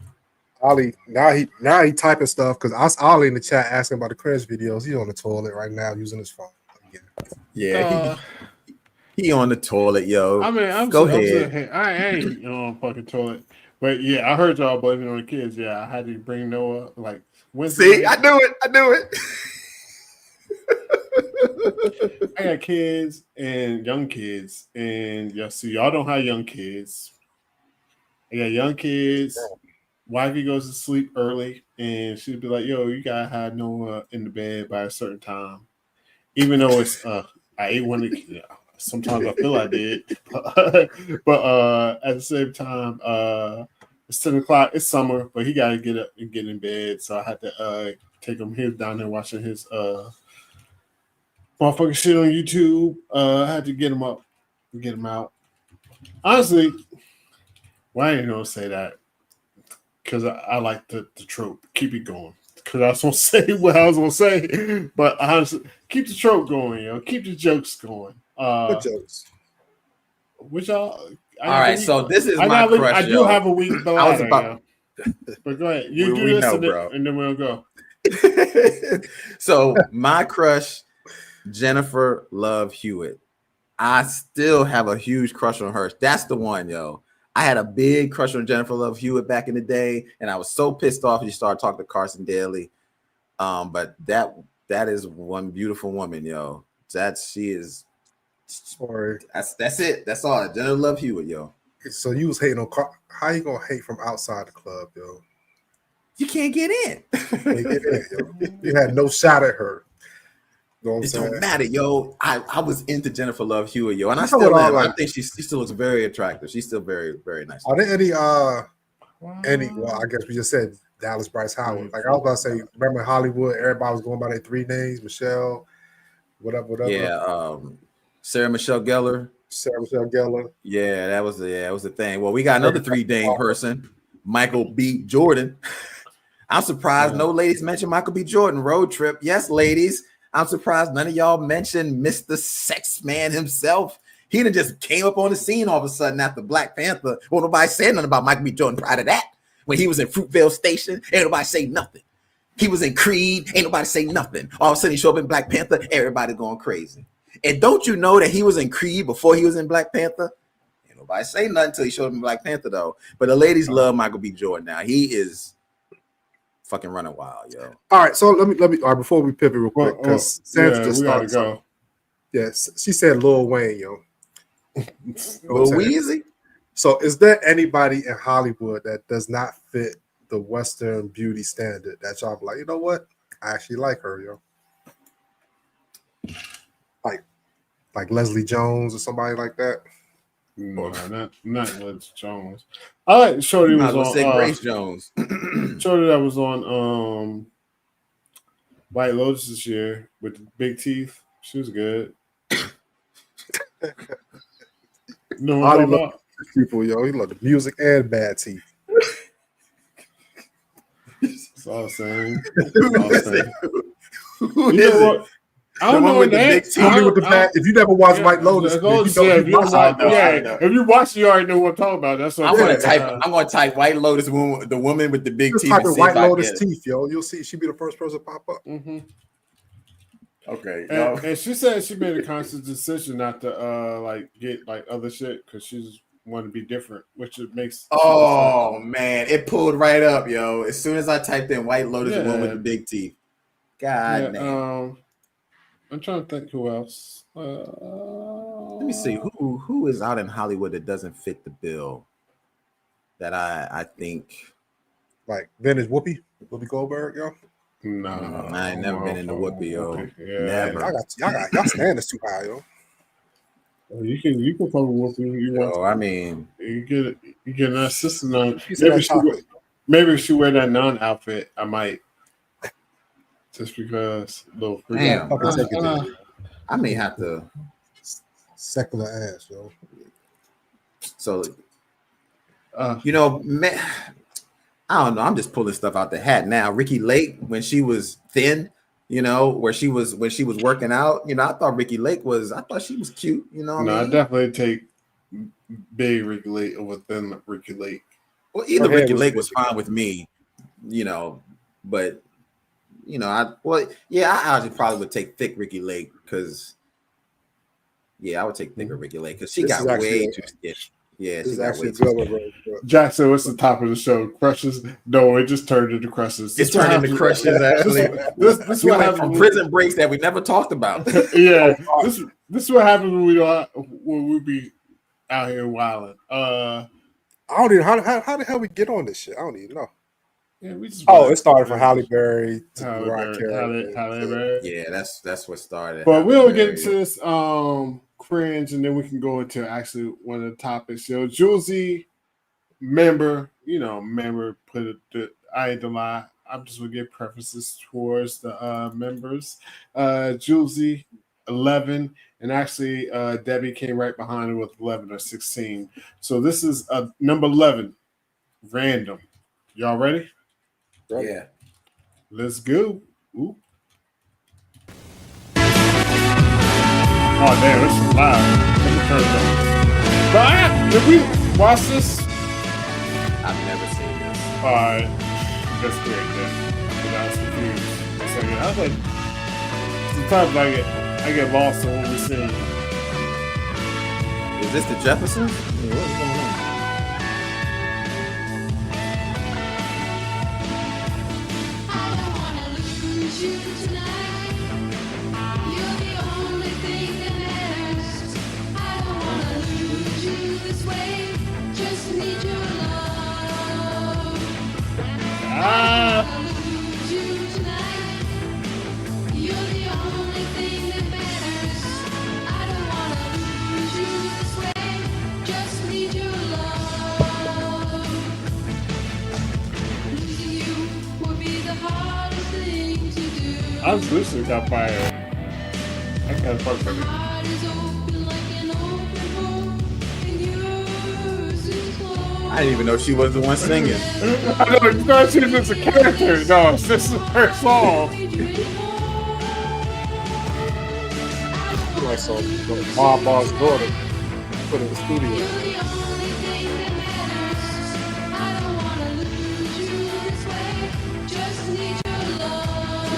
Ollie, now he typing stuff because I saw Ollie in the chat asking about the cringe videos. He's on the toilet right now using his phone. Yeah, he on the toilet, yo. I mean, go ahead. I ain't on fucking toilet, but yeah, I heard y'all blaming on the kids. Yeah, I had to bring Noah like Wednesday. See, I knew it. I got kids and young kids, and y'all don't have young kids. I got young kids. Wifey goes to sleep early, and she'd be like, "Yo, you gotta have Noah in the bed by a certain time." Even though it's I ate one. Sometimes I feel I did, but at the same time, it's 10 o'clock. It's summer, but he gotta get up and get in bed. So I had to take him. He was down there watching his motherfucking shit on YouTube. I had to get him up and get him out. Honestly. Why ain't gonna say that? Because I like the trope. Keep it going. Because I was gonna say what I was gonna say, but honestly, keep the trope going, yo. Keep the jokes going. What jokes? Which y'all? All right, so this is my crush. I do have a week bladder, but go ahead. You do this, and then we'll go. So my crush, Jennifer Love Hewitt. I still have a huge crush on her. That's the one, yo. I had a big crush on Jennifer Love Hewitt back in the day, and I was so pissed off when she started talking to Carson Daly. But that is one beautiful woman, yo. She is. Sorry. That's it. That's all. Jennifer Love Hewitt, yo. So you was hating on how you gonna hate from outside the club, yo? You can't get in. You had no shot at her. You know it don't matter, yo. I was into Jennifer Love Hewitt, yo, and I still am. I think she still looks very attractive. She's still very, very nice. Are there any? Well, I guess we just said Dallas Bryce Howard. Like I was about to say, remember in Hollywood, everybody was going by their 3 names, Michelle, whatever. Yeah, Sarah Michelle Gellar. Yeah, that was the thing. Well, we got another 3-name person, Michael B. Jordan. I'm surprised no ladies mentioned Michael B. Jordan. Road Trip. Yes, ladies. I'm surprised none of y'all mentioned Mr. Sex Man himself. He done just came up on the scene all of a sudden after Black Panther. Well, nobody said nothing about Michael B. Jordan prior to that. When he was in Fruitvale Station, ain't nobody say nothing. He was in Creed, ain't nobody say nothing. All of a sudden he showed up in Black Panther, everybody going crazy. And don't you know that he was in Creed before he was in Black Panther? Ain't nobody say nothing until he showed up in Black Panther though. But the ladies love Michael B. Jordan now. He is fucking running wild, yo. All right, so let me. All right, before we pivot real quick, because Sandra just we gotta started. go. Yes, she said Lil Wayne, yo. Lil Weezy? So, is there anybody in Hollywood that does not fit the Western beauty standard that y'all be like, you know what? I actually like her, yo. Like Leslie Jones or somebody like that. No, not Liz Jones. I like Shorty was on Grace Jones. Shorty that was on White Lotus this year with the big teeth. She was good. No what I'm talking about? People, yo, he love the music and bad teeth. That's all I'm saying. Who is it? I don't know with the big teeth. If you never watched White Lotus, if you watch, you already know what I'm talking about. That's what I'm gonna type White Lotus woman, the woman with the big teeth. Type in White Lotus teeth, yo. You'll see. She'll be the first person to pop up. Mm-hmm. Okay. And she said she made a conscious decision not to get like other shit because she's want to be different, which it makes. Oh man, it pulled right up, yo. As soon as I typed in White Lotus woman with the big teeth. God damn. I'm trying to think who else. Let me see who is out in Hollywood that doesn't fit the bill. That I think like vintage Whoopi Goldberg, yo. No, I ain't never been into Whoopi, yo. Yeah. Never. Y'all standards too high, yo. You can fuck with Whoopi. You want? I mean, you get an assistant on. Maybe she wear that non-outfit. I might. Just because little free. Damn, I may have to secular ass, yo. So, man, I don't know. I'm just pulling stuff out the hat now. Ricky Lake, when she was thin, when she was working out, I thought she was cute, I definitely take big Ricky Lake over thin Ricky Lake. Well, either Ricky Lake was fine with me, but. I actually probably would take thick Ricky Lake because, I would take thicker Ricky Lake because she got way too stiff. Yeah, she got way too stiff. Jackson, what's the top of the show? Crushes? No, it just turned into crushes. It turned into crushes, actually. This is what happens from prison breaks that we never talked about. Yeah, this is what happens when we be out here wilding. I don't even how the hell we get on this shit. I don't even know. Yeah, it started from Halle Berry to Halle Berry. Yeah, that's what started. But we'll get into this cringe, and then we can go into actually one of the topics. So, Julesy, member put it. I ain't gonna lie. I'm just gonna give preferences towards the members. Julesy, 11, and actually Debbie came right behind her with 11 or 16. So this is number 11, random. Y'all ready? Yeah. Let's go. Ooh. Oh, damn, it's loud. Let me turn it up. Brian, did we watch this? I've never seen this. All right. That's great, then. I was confused. I was like, sometimes I get lost in what we're seeing. Is this the Jeffersons? Yeah, what's going on? I was listening got fired. I can't fuck with it. I didn't even know she was the one singing. I know, you thought she was just a character. No, this is her song. I saw Bob Bar's daughter put in the studio.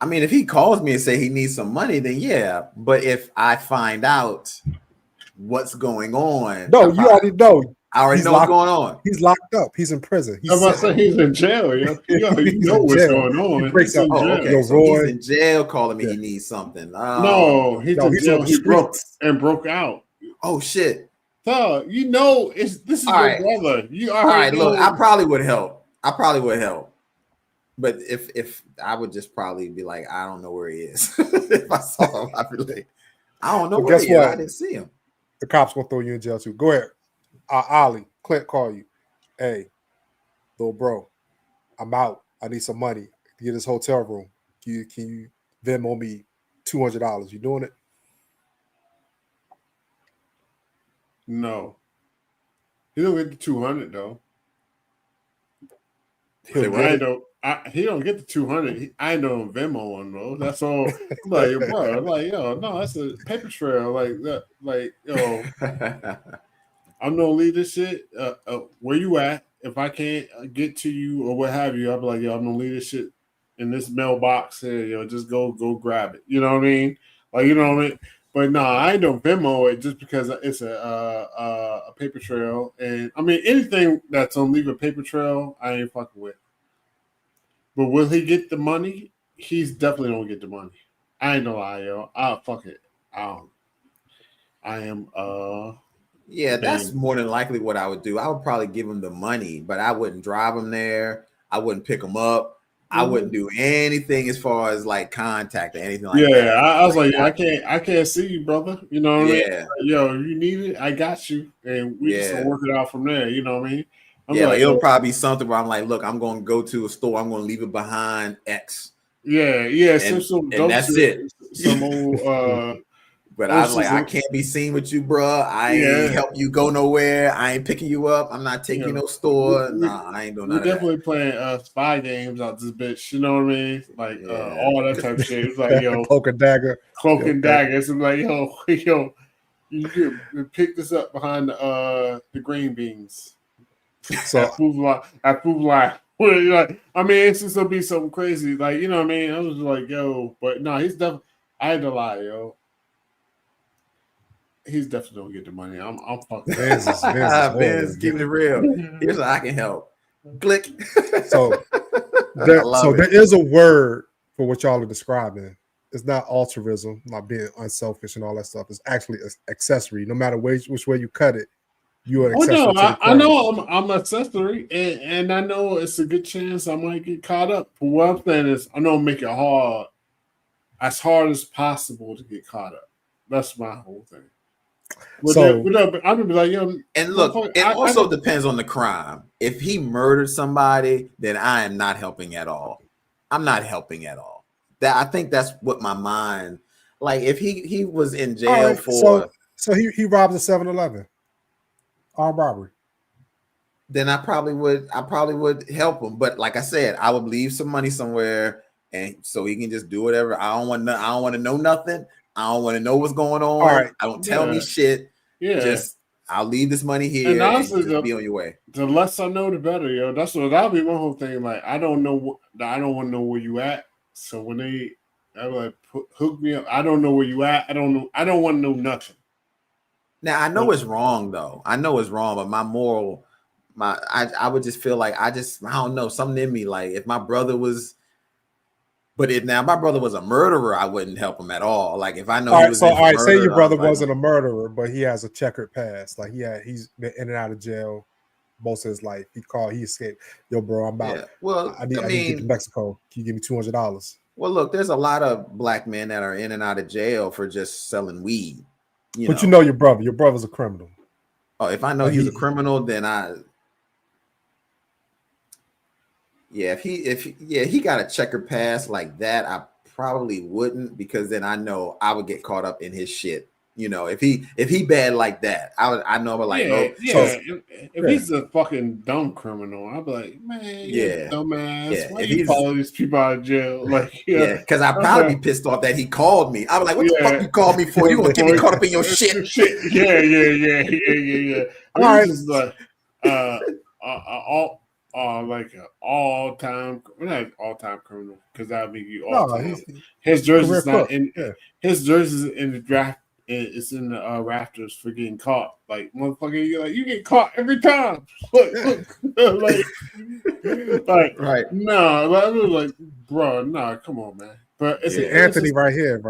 I mean, if he calls me and say he needs some money, then yeah. But if I find out what's going on, No, you already know. I already know what's going on. He's locked up. He's in prison. I'm about to say he's in jail. Yo, you know what's going on. He breaks out. Oh, okay. So he's in jail calling me he needs something. No, he's in jail. He broke out. Oh shit. So you know this is your brother. You all right, look, I probably would help. But if I would just probably be like, I don't know where he is. If I saw him, I'd be like, I don't know where he is. I didn't see him. The cops gonna throw you in jail too. Go ahead. Ollie, Clint call you. Hey, little bro, I'm out. I need some money to get this hotel room. Can you Venmo me $200? You doing it? No. He don't get the 200 though. He don't get the 200. I ain't no Venmo on though. That's all. Like, bro, like, yo, no, that's a paper trail. Like that, like, yo, I'm gonna leave this shit. Where you at? If I can't get to you or what have you, I'll be like, yo, I'm gonna leave this shit in this mailbox here. Yo, just go grab it. You know what I mean? Like, you know what I mean? But no, I ain't no Venmo it just because it's a paper trail. And I mean, anything that's on leave a paper trail, I ain't fucking with. But will he get the money? He's definitely don't get the money. I ain't no lie, yo. Fuck it. I am yeah, that's more than likely what I would do. I would probably give him the money, but I wouldn't drive him there. I wouldn't pick him up. I wouldn't do anything as far as like contact or anything like that. Yeah, I was like, I can't see you, brother. You know what I mean? Yo, you need it, I got you, and we just gonna work it out from there. You know what I mean? Like, it'll probably be something where I'm like, look, I'm gonna go to a store. I'm gonna leave it behind X. Yeah, and that's it. Some old. But I was like, I can't be seen with you, bro. I ain't help you go nowhere. I ain't picking you up. I'm not taking you no store. Nah, I ain't doing nothing. We're definitely playing spy games out this bitch. You know what I mean? Like all that type of shit. It's like, yo, cloak and dagger. It's like, yo, you can pick this up behind the green beans. So at food line. Like, I mean, it's just gonna be something crazy. Like, you know what I mean? I was like, yo, but no, he's definitely. I had to lie, yo. He's definitely don't get the money. I'm fucking. Ben's keeping it real. Here's how I can help. Click. So there is a word for what y'all are describing. It's not altruism, not being unselfish and all that stuff. It's actually an accessory. No matter which way you cut it, you're an accessory. I know I'm an accessory, and I know it's a good chance I might get caught up. But what I'm saying is, I know make it hard as possible to get caught up. That's my whole thing. I'm gonna be like, yo, and look, it also depends on the crime. If he murdered somebody, then I am not helping at all. I'm not helping at all. I think that's what my mind. Like, if he was in jail for, so he robbed a 7-Eleven, armed robbery. Then I probably would help him. But like I said, I would leave some money somewhere, and so he can just do whatever. I don't want to know nothing. I don't want to know what's going on. All right. I don't tell me shit. Yeah. Just I'll leave this money here and honestly, just be on your way. The less I know, the better, yo. That'll be my whole thing. Like, I don't want to know where you at. So when they like hook me up, I don't know where you at. I don't want to know nothing. Now I know it's wrong though. I know it's wrong, but I would just feel like I don't know, something in me. Like, if my brother was. But if now my brother was a murderer, I wouldn't help him at all. Like, if I know he was murder, say your brother wasn't a murderer, but he has a checkered past. Like, he's been in and out of jail most of his life. He escaped. Yo, bro, I'm out. Yeah. Well, I need to get to Mexico. Can you give me $200? Well, look, there's a lot of black men that are in and out of jail for just selling weed. You know your brother. Your brother's a criminal. Oh, if I know he's a criminal, then if he got a checkered past like that, I probably wouldn't, because then I know I would get caught up in his shit. You know, if he bad like that, I know I'm like, if he's a fucking dumb criminal, I'd be like, man, dumbass. Why you follow these people out of jail? Like, because I'd probably be pissed off that he called me. I'd be like, what the fuck you called me for? You gonna get me caught up in your shit? Yeah. All right. Like, like an all-time, not all-time criminal, because that'd make you No, all-time. he's His career jersey's not crook. in. Yeah. His jersey's in the draft. It's in the rafters for getting caught. Like motherfucker, you get caught every time. Look, like Right. no, I was like, bro, no, come on, man. But it's See, it's Anthony just, right here.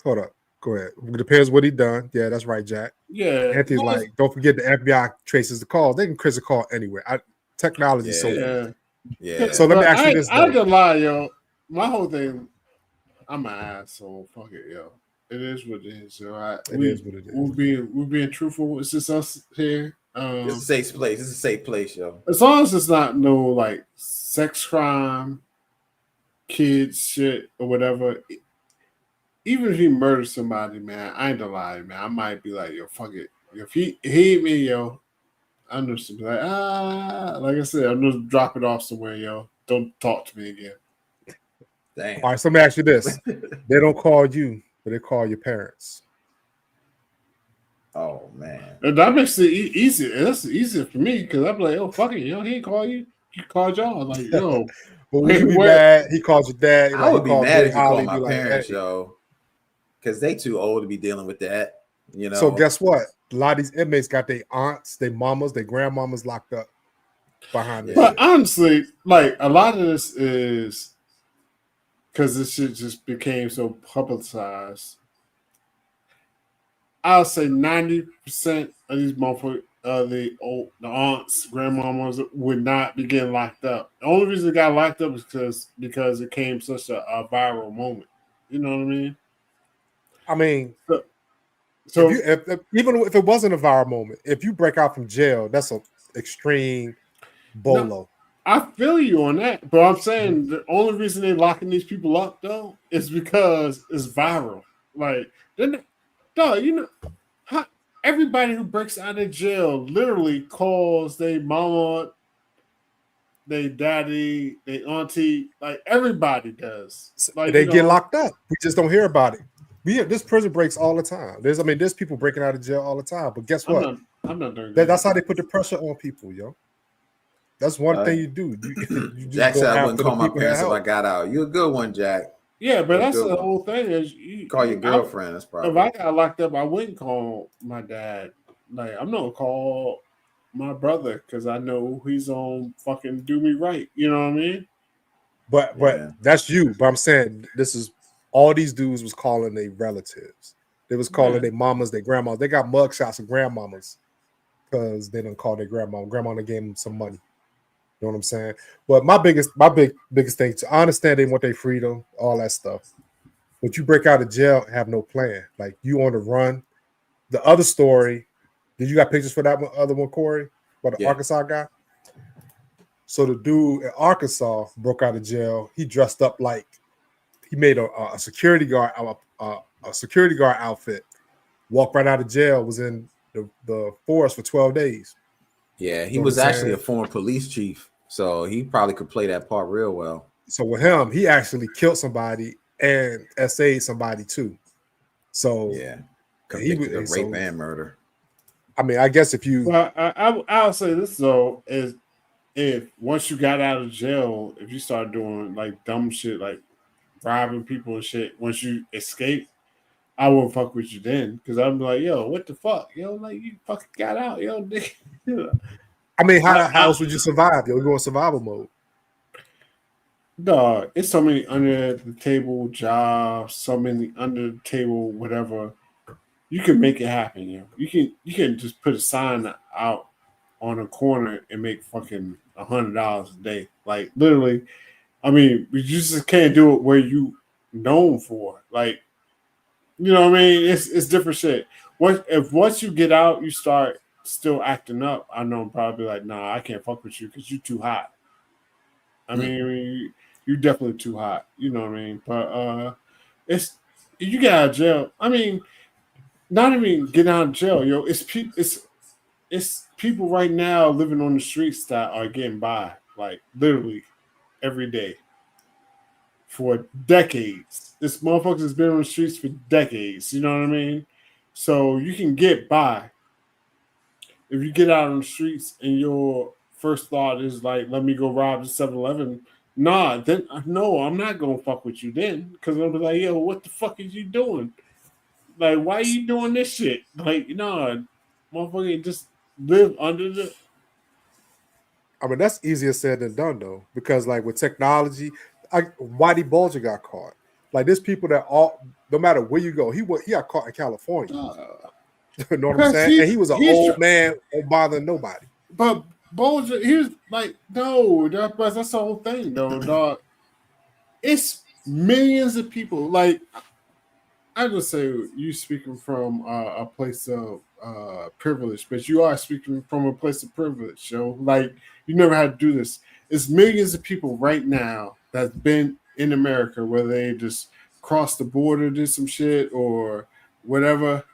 Hold up. Go ahead. It depends what he done. Yeah, that's right, Jack. yeah. Anthony's well, like, don't forget the FBI traces the calls. They can trace a call anywhere. Technology so yeah. Yeah. So let me But ask you this. I ain't though. gonna lie, yo. My whole thing, I'm an asshole. Fuck it, yo. It is what it is, yo. It is what it is. We're being truthful. It's just us here. It's a safe place. It's a safe place, yo. As long as it's not no like sex crime, kids shit or whatever. Even if he murders somebody, man, I ain't gonna lie, man. I might be like, yo, fuck it. If he hit me, yo, I'm just be like, like I said, I'm just drop it off somewhere, yo. Don't talk to me again. Damn. All right, so let me ask you this. They don't call you, but they call your parents. Oh man. And that makes it easier. That's easier for me because I'm like, oh, fuck it, yo, he ain't call you. He called y'all. Like, yo. But would you be mad? He called your dad. I would be mad if you Ollie, called my be parents, hey. yo. Because they too old to be dealing with that. You know. So guess what? A lot of these inmates got their aunts, their mamas, their grandmamas locked up behind this. But honestly, like a lot of this is because this shit just became so publicized. I'll say 90% of these motherfuckers, the aunts, grandmamas would not be getting locked up. The only reason they got locked up is because it came such a viral moment. You know what I mean? I mean, so even if it wasn't a viral moment, if you break out from jail, that's an extreme bolo. No, I feel you on that, but I'm saying the only reason they're locking these people up though is because it's viral. Like, dog, you know, everybody who breaks out of jail literally calls their mama, their daddy, their auntie, like everybody does. Like they get locked up. We just don't hear about it. This prison breaks all the time. There's people breaking out of jail all the time. But guess what? I'm not doing that's how they put the pressure on people, yo. That's one thing you do. You Jack said I wouldn't call my parents if I got out. You're a good one, Jack. Yeah, but that's the whole thing. Is you call your girlfriend? That's probably. If I got locked up, I wouldn't call my dad. Like I'm not gonna call my brother because I know he's on fucking do me right. You know what I mean? But that's you. But I'm saying this is all these dudes was calling their relatives. They was calling their mamas, their grandmas. They got mugshots of grandmamas because they didn't call their grandma. Grandma gave them some money. You know what I'm saying? But my biggest thing, I understand they want their freedom, all that stuff. But you break out of jail and have no plan. Like you on the run. The other story, did you got pictures for that other one, Corey? About the Arkansas guy? So the dude in Arkansas broke out of jail. He dressed up like he made a security guard, a security guard outfit. Walked right out of jail. Was in the forest for 12 days. Yeah, he was actually a former police chief, so he probably could play that part real well. So with him, he actually killed somebody and SA'd somebody too. So yeah, convicted of rape and murder. I mean, I guess if you, well, I'll say this though is if once you got out of jail, if you start doing like dumb shit like robbing people and shit, once you escape, I won't fuck with you then because I'm like, yo, what the fuck, yo, like you fucking got out, yo, nigga. I mean, how else would you survive? Yo, you go in survival mode. Dog, it's so many under the table jobs, so many under the table whatever. You can make it happen, yo. You can just put a sign out on a corner and make fucking $100 a day. Like literally, I mean, you just can't do it where you known for. Like, you know what I mean? It's different shit. Once you get out, you start still acting up. I know I'm probably like, nah, I can't fuck with you because you're too hot. I mean, you're definitely too hot. You know what I mean? But it's you get out of jail. I mean, not even get out of jail, yo. It's people right now living on the streets that are getting by, like literally every day for decades. This motherfucker has been on the streets for decades. You know what I mean? So you can get by if you get out on the streets and you're first thought is like, let me go rob the 7-Eleven. Nah, then no, I'm not gonna fuck with you then, because I'll be like, yo, what the fuck is you doing? Like, why are you doing this shit? Like, nah, motherfucker, just live under the. I mean, that's easier said than done though, because like with technology, Whitey Bulger got caught. Like there's people that no matter where you go, he got caught in California. You know what I'm saying? And he was an old man, don't bother nobody. But Bulger, he was like, no, that's the whole thing, though, dog. It's millions of people. Like, I just say you speaking from a place of privilege, but you are speaking from a place of privilege, yo. Like, you never had to do this. It's millions of people right now that's been in America, whether they just crossed the border, did some shit, or whatever.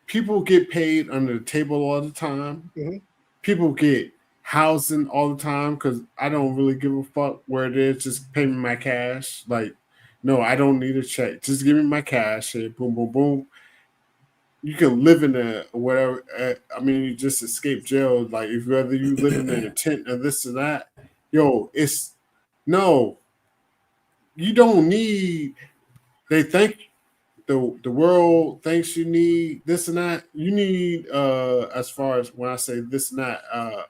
People get paid under the table all the time. Mm-hmm. People get housing all the time because I don't really give a fuck where it is. Just pay me my cash. Like, no, I don't need a check. Just give me my cash. Hey, boom, boom, boom. You can live in a whatever. I mean, you just escape jail. Like, if whether you living in a tent or this or that, yo, it's no. You don't need. They think. The world thinks you need this and that. You need, as far as when I say this and that,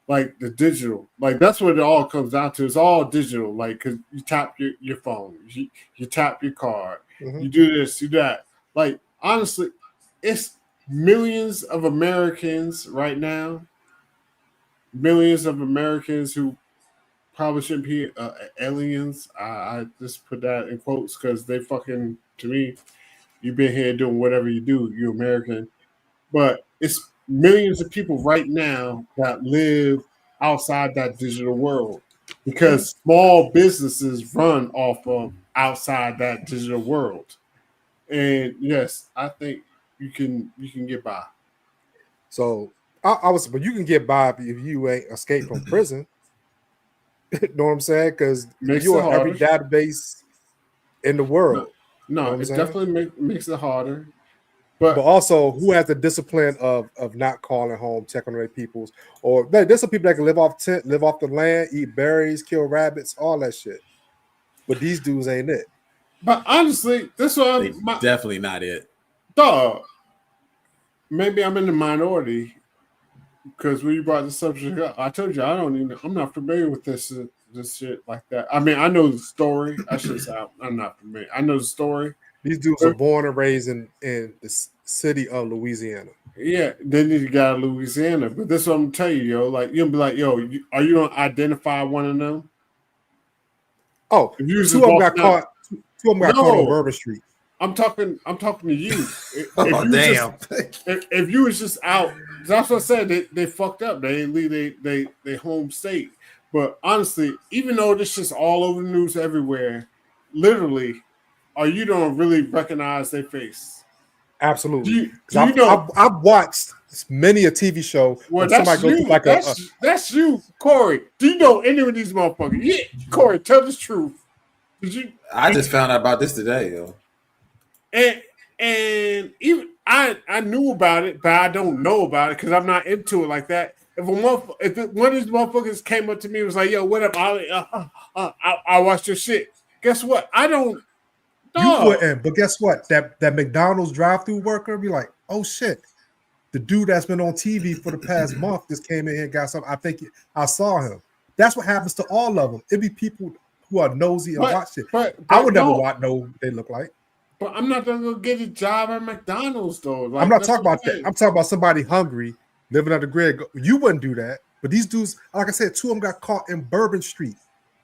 like the digital. Like that's what it all comes down to. It's all digital. Like because you tap your phone, you tap your card, you do this, you do that. Like honestly, it's millions of Americans right now. Millions of Americans who probably shouldn't be aliens. I just put that in quotes because they fucking, to me, you've been here doing whatever you do, you're American. But it's millions of people right now that live outside that digital world because small businesses run off of outside that digital world. And yes, I think you can get by. So but you can get by if you ain't escaped from prison. You know what I'm saying? Because you are every database in the world. No, you know it definitely makes it harder. But also, who has the discipline of not calling home, checking on their peoples? Or there's some people that can live off tent, live off the land, eat berries, kill rabbits, all that shit. But these dudes ain't it. But honestly, this one definitely not it. Dog. Maybe I'm in the minority because when you brought the subject up, I told you I'm not familiar with this shit like that. I mean, I know the story. I should say I'm not familiar. I know the story. These dudes are born and raised in the city of Louisiana. Yeah, then you got Louisiana. But this is what I'm gonna tell you, yo. Like you'll be like, yo, are you gonna identify one of them? Oh, two of them got caught. Two of them got caught on Bourbon Street. I'm talking to you. Damn. If you was just out, that's what I said. They fucked up. They didn't leave they home state. But honestly, even though this is all over the news everywhere, literally, are you don't really recognize their face? Absolutely. I've watched many a TV show. Well, that's you. Like that's you, Corey. Do you know any of these motherfuckers? Yeah, Corey, tell the truth. I just found out about this today, yo. And even I knew about it, but I don't know about it because I'm not into it like that. If one of these motherfuckers came up to me and was like, "Yo, what up, Ollie? I watched your shit." Guess what? I don't. You wouldn't, but guess what? That McDonald's drive-through worker be like, "Oh shit, the dude that's been on TV for the past month just came in here and got something. I think I saw him." That's what happens to all of them. It'd be people who are nosy and watch it. But I would never know what they look like. But I'm not gonna go get a job at McDonald's though. Like, I'm not talking about that. I'm talking about somebody hungry, living under the grid. You wouldn't do that. But these dudes, like I said, two of them got caught in Bourbon Street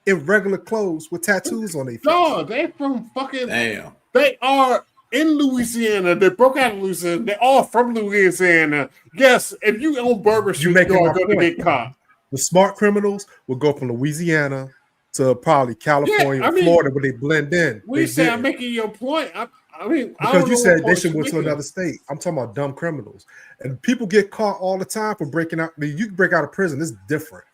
in regular clothes with tattoos on their face. No, they from fucking. Damn. They are in Louisiana. They broke out of Louisiana. They're all from Louisiana. Yes, if you own Bourbon Street, you are going to get caught. The smart criminals will go from Louisiana to probably California, Florida, where they blend in. We say I'm making your point. I mean, because you said they should go to another state. I'm talking about dumb criminals, and people get caught all the time for breaking out. I mean, you can break out of prison. It's different.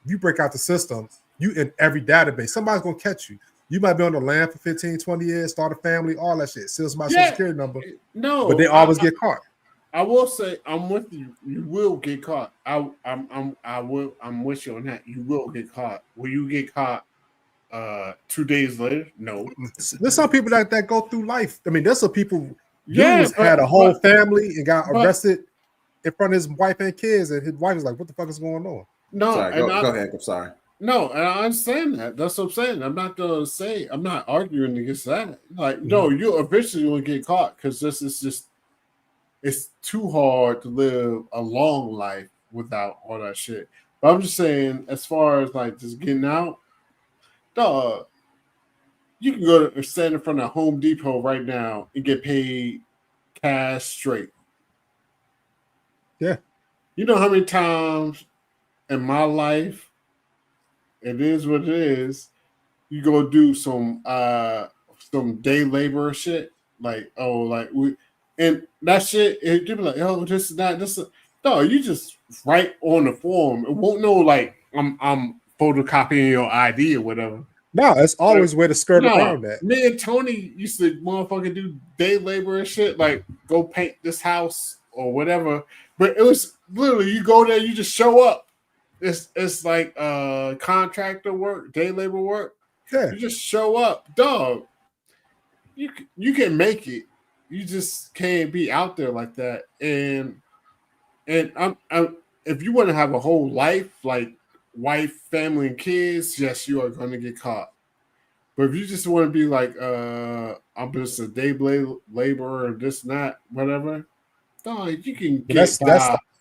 You break out the system. You in every database. Somebody's gonna catch you. You might be on the land for 15, 20 years, start a family, all that shit. Steal somebody's social security number. No, but they always get caught. I will say I'm with you. You will get caught. I'm with you on that. You will get caught. Will you get caught 2 days later? No. There's some people that go through life. I mean, there's some people. Yeah, Dude had a whole family and got arrested in front of his wife and kids, and his wife was like, "What the fuck is going on?" No, Sorry, go ahead. I'm sorry. No, and I understand that. That's what I'm saying. I'm not gonna say I'm not arguing against that. Like, no, you eventually will get caught because this is just it's too hard to live a long life without all that shit. But I'm just saying, as far as like just getting out, dog, you can go to stand in front of Home Depot right now and get paid cash straight. Yeah. You know how many times in my life it is what it is. You go do some day labor shit, like and that shit. It be like, oh, this is not this. No, you just write on the form. It won't know like I'm photocopying your ID or whatever. No, it's always where to skirt around that. Me and Tony used to motherfucking do day labor and shit, like go paint this house or whatever. But it was literally you go there, you just show up. It's like contractor work, day labor work. Yeah. You just show up, dog. You can make it. You just can't be out there like that. And I'm if you want to have a whole life, like wife, family, and kids, yes, you are going to get caught. But if you just want to be like, I'm just a day laborer or this and that, whatever, dog, you can get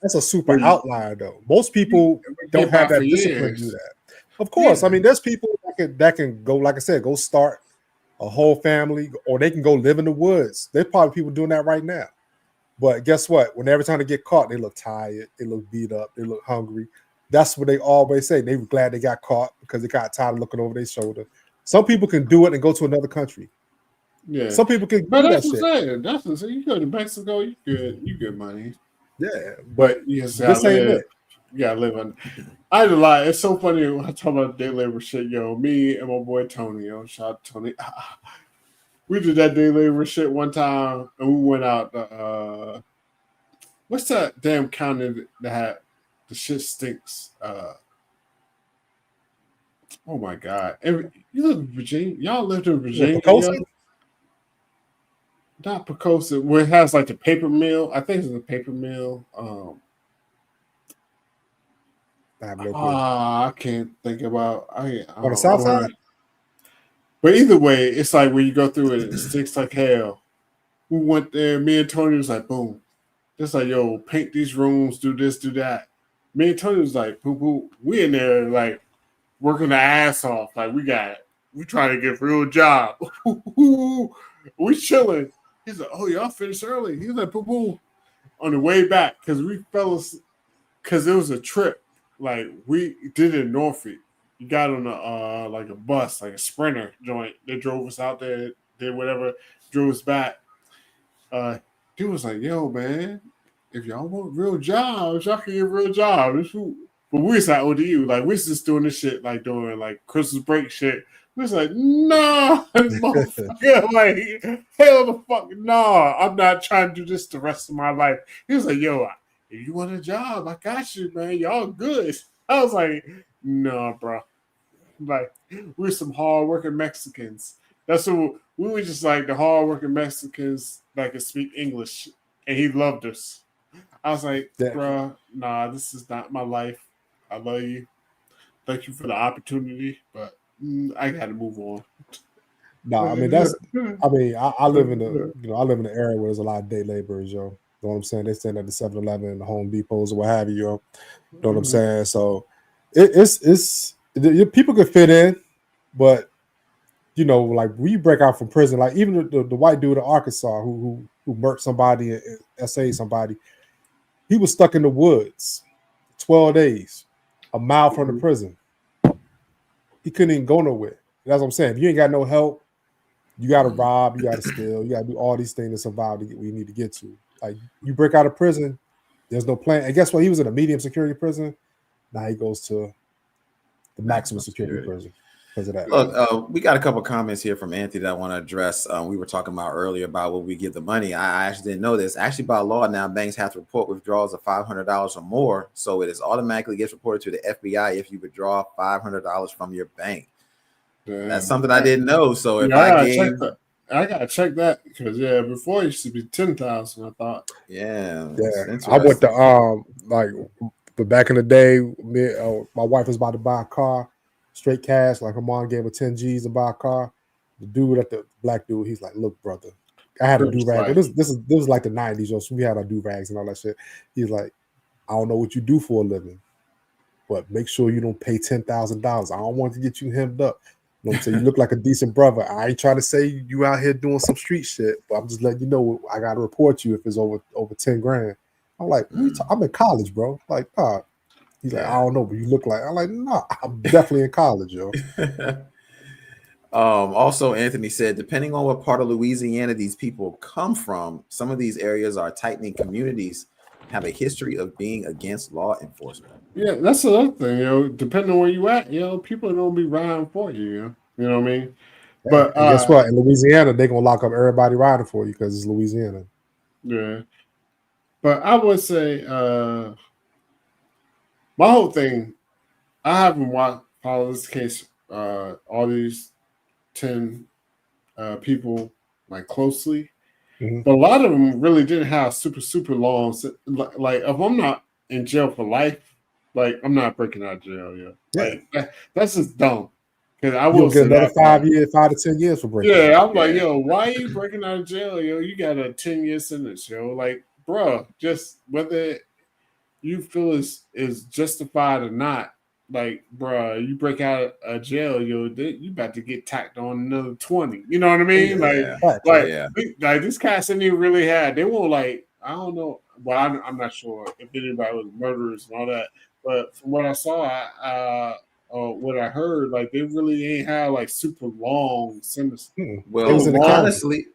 that's a super outlier though. Most people don't have that discipline to do that. Of course, I mean, there's people that can go, like I said, go start a whole family, or they can go live in the woods. There's probably people doing that right now. But guess what? When every time they get caught, they look tired, they look beat up, they look hungry. That's what they always say. They were glad they got caught because they got tired of looking over their shoulder. Some people can do it and go to another country. Yeah. Some people can but do that's that what shit. I'm saying. That's what I'm saying. You go to Mexico, you get money. Yeah. But yes, this ain't it. Yeah, live on. I ain't lie. It's so funny when I talk about day labor shit, yo. Me and my boy Tony, yo, shout out to Tony. We did that day labor shit one time, and we went out. What's that damn county that had the shit stinks? Oh my god! You live in Virginia? Y'all lived in Virginia? Not Pocosa, where it has like the paper mill. I think it's a paper mill. I can't think about. On the south side. But either way, it's like when you go through it, it stinks like hell. We went there. Me and Tony was like, boom. It's like, yo, paint these rooms, do this, do that. Me and Tony was like, poo poo. We in there like working the ass off. Like we trying to get a real job. We chilling. He's like, oh, y'all finished early. He's like, poo poo. On the way back, because it was a trip. Like we did it in Norfolk. You got on a bus, like a Sprinter joint. They drove us out there, did whatever, drove us back. Dude was like, yo, man, if y'all want real jobs, y'all can get real jobs. But we was like ODU, like we was just doing this shit, like doing like Christmas break shit. We was like, nah, motherfucker, like hell the fuck, nah, I'm not trying to do this the rest of my life. He was like, yo, if you want a job, I got you, man. Y'all good. I was like, nah, bro. Like we're some hardworking Mexicans. That's what we were, just like the hardworking Mexicans that could speak English, and he loved us. I was like, bro, nah, this is not my life. I love you. Thank you for the opportunity, but I got to move on. No, I mean I live in an area where there's a lot of day laborers, yo. You know what I'm saying? They stand at the 7-Eleven, the Home Depots, or what have you, yo. You know what I'm saying? So it's people could fit in, but you know, like we break out from prison, like even the white dude in Arkansas who murked somebody and essayed somebody, he was stuck in the woods 12 days, a mile from the prison. He couldn't even go nowhere. That's what I'm saying. If you ain't got no help, you got to rob, you got to steal, you got to do all these things to survive to get where you need to get to. Like you break out of prison, there's no plan. And guess what? He was in a medium security prison. Now he goes to the maximum security prison. because of that. Look, we got a couple comments here from Anthony that I want to address. We were talking about earlier about what we give the money. I actually didn't know this. Actually, by law now, banks have to report withdrawals of $500 or more, so it is automatically gets reported to the FBI if you withdraw $500 from your bank. Damn. That's something I didn't know. So if I gotta check that because before it used to be 10,000. I thought. Yeah. I went to but back in the day, my wife was about to buy a car, straight cash. Like her mom gave her 10 G's to buy a car. The dude at the black dude, he's like, "Look, brother, I had a do rag. This was like the 90s, so we had our do rags and all that shit." He's like, "I don't know what you do for a living, but make sure you don't pay $10,000. I don't want to get you hemmed up. You know what I'm saying? You look like a decent brother. I ain't trying to say you out here doing some street shit, but I'm just letting you know I got to report you if it's over 10 grand." I'm like, I'm in college, bro. Like, nah. He's like, I don't know, but you look like. I'm like, nah, I'm definitely in college, yo. Also, Anthony said, depending on what part of Louisiana these people come from, some of these areas are tight-knit communities, have a history of being against law enforcement. Yeah, that's another thing, depending on where you at, people don't be riding for you, you know what I mean? But and guess what? In Louisiana, they're gonna lock up everybody riding for you because it's Louisiana. Yeah. But I would say my whole thing, I haven't followed this case, all these 10 people like closely. Mm-hmm. But a lot of them really didn't have super long. Like if I'm not in jail for life, like I'm not breaking out of jail. Like that's just dumb. Because I will get another 5 to 10 years for breaking. Yeah, I'm like, why are you breaking out of jail? You got a 10-year sentence, Like, bro, just whether you feel is justified or not, like, bro, you break out of jail, you about to get tacked on another 20. You know what I mean? Like this cast didn't even really have. They were like, I don't know. Well, I'm not sure if anybody was murderers and all that, but from what I saw, what I heard, like they really ain't have like super long sentences. Well, honestly,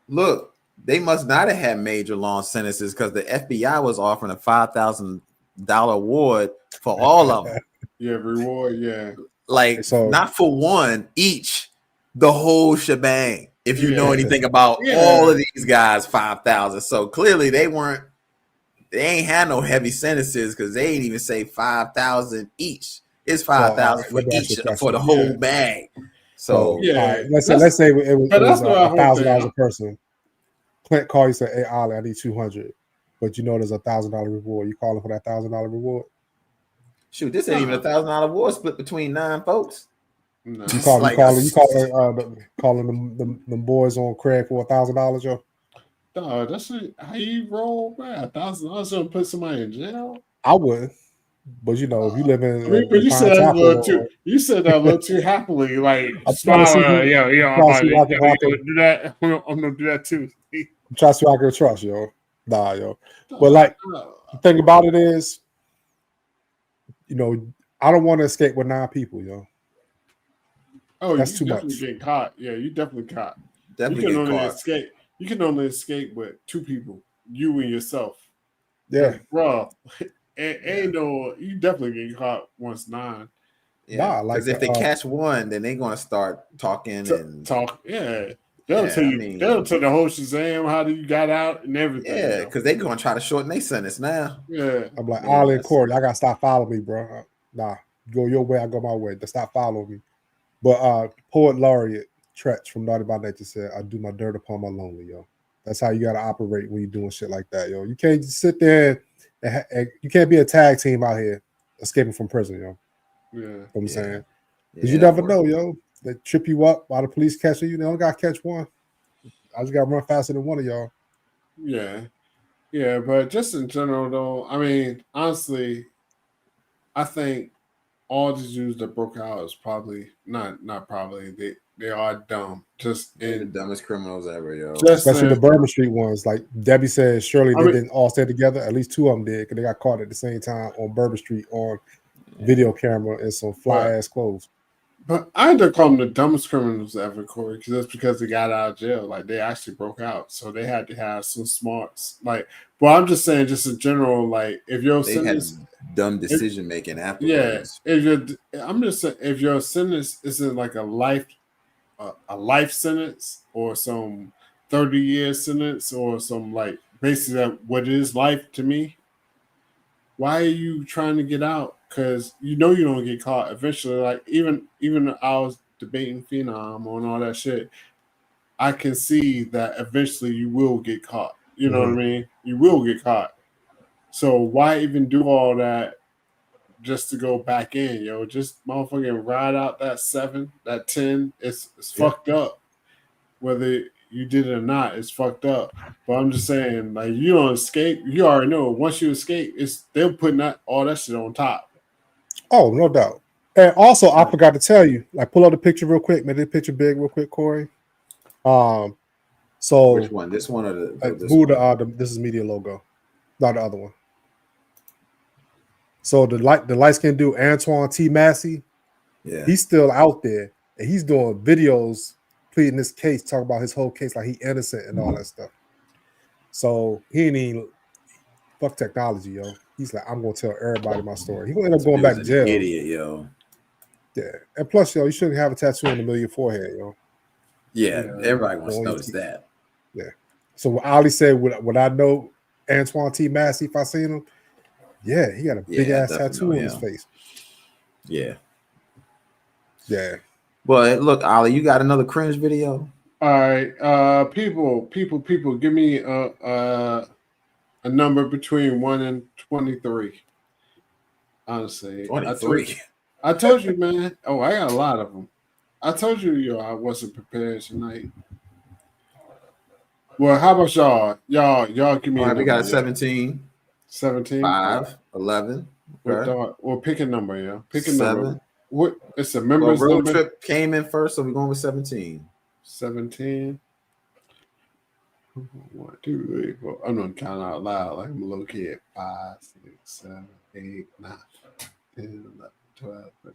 look, they must not have had major long sentences because the FBI was offering a $5,000 award for all of them. Yeah, reward, yeah. Like, not for one, each, the whole shebang. If you know anything about all of these guys, 5,000. So clearly they ain't had no heavy sentences because they ain't even say 5,000 each. It's 5,000 for each for the whole bag. So let's say it was $1,000 a person. Clint called you, said, "Hey, Ollie, I need 200," but there's a $1,000 reward. You calling for that $1,000 reward? Shoot, this ain't even a $1,000 reward split between 9 folks. No. You calling them boys on Craig for $1,000, yo? No, that's how you roll, man. $1,000 to put somebody in jail. I would, but if you live in, but you said that a little too. You said that a little too happily, like smiling. I'm gonna do that too. I'm trying to see if I can trust, yo. Nah, yo. But like, the thing about it is, I don't want to escape with 9 people, yo. Oh, that's too much. Get caught. Yeah, you definitely caught. Definitely you can get only caught. escape. You can only escape with 2 people, you and yourself. Yeah, like, bro. Ain't no. You definitely get caught once 9. Yeah, because if they catch one, then they're gonna start talking and talk. Yeah. They'll tell you. They'll tell the whole Shazam how you got out and everything. Yeah, because they're gonna try to shorten their sentence now. Yeah, I'm like, Ollie and Corey, I gotta stop following me, bro. Nah, go your way, I go my way. Just stop following me. But poet laureate Tretch from Naughty by Nature said, "I do my dirt upon my lonely, yo." That's how you gotta operate when you're doing shit like that, yo. You can't just sit there and you can't be a tag team out here escaping from prison, yo. Yeah, you know what I'm saying, because you never know, yo. They trip you up while the police catch you. They only got to catch one. I just got to run faster than one of y'all. Yeah, but just in general, though, I mean, honestly, I think all the Jews that broke out is probably not probably they are dumb. They're the dumbest criminals ever, yo. Especially the Bourbon Street ones. Like Debbie said, surely they didn't all stay together. At least 2 of them did, because they got caught at the same time on Bourbon Street on video camera in some fly ass clothes. But I had to call them the dumbest criminals ever, Corey, because that's because they got out of jail. Like they actually broke out, so they had to have some smarts. Like, well, I'm just saying, just in general, like if your They sentence, had dumb decision making afterwards. I'm just saying, if your sentence isn't like a life sentence or some 30-year sentence or some like basically what is life to me, why are you trying to get out? Because you know you don't get caught eventually. Like even I was debating Phenom on all that shit. I can see that eventually you will get caught. You know what I mean? You will get caught. So why even do all that just to go back in, yo? Just motherfucking ride out that 7, that 10. It's fucked up. Whether you did it or not, it's fucked up. But I'm just saying, like you don't escape. You already know once you escape, they're putting all that shit on top. Oh, no doubt. And also, I forgot to tell you, like, pull up the picture real quick. Make the picture big real quick, Corey. So Which one? This one or this this is media logo, not the other one. So the light skinned dude, Antoine T. Massey, he's still out there and he's doing videos pleading this case, talking about his whole case like he innocent and all that stuff. So he ain't even fuck technology, yo. He's like, I'm gonna tell everybody my story. He gonna end up going back to jail. Idiot, yo. Yeah, and plus, yo, you shouldn't have a tattoo in the middle of your forehead, yo. Yeah, everybody wants to notice that. Yeah. So what Ollie said, would I know Antoine T. Massey if I seen him? Yeah, he got a big ass tattoo on his face. Yeah. Yeah. Well, look, Ollie, you got another cringe video? All right, people, give me a number between 1 and 23. Honestly, 23. I told you, man. Oh, I got a lot of them. I told you, yo, I wasn't prepared tonight. Well, how about y'all? Y'all give me. All right, we got 17. 17. 5, 11. Okay. Well, pick a number, yo. Pick a 7. number. What? It's a member's road number. trip came in first, so we're going with 17. 17. 1, 2, 3, 4. I'm gonna count out loud like I'm a little kid. 5, 6, 7, 8, 9, 10, 11, 12, 13, 14,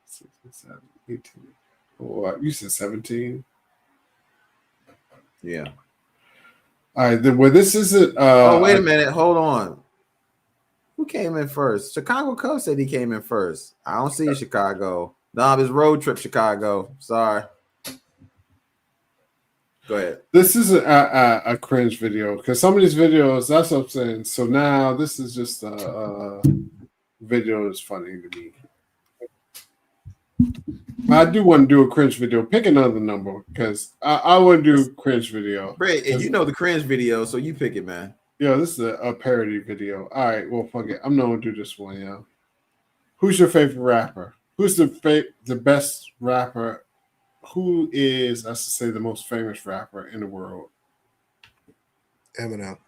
16, 17, 18. Oh, you said 17. Yeah. All right. Then, well, this isn't. Wait a minute. Hold on. Who came in first? Chicago Cubs said he came in first. I don't see Chicago. No, it's road trip Chicago. Sorry. Go ahead. This is a cringe video because some of these videos, that's what I'm saying. So now this is just a video that's funny to me. I do want to do a cringe video. Pick another number because I want to do cringe video. Great. And you know the cringe video, so you pick it, man. Yeah, this is a parody video. All right, well, fuck it. I'm not going to do this one, yo. Who's your favorite rapper? Who's the best rapper? Who is, I should say, the most famous rapper in the world? Eminem,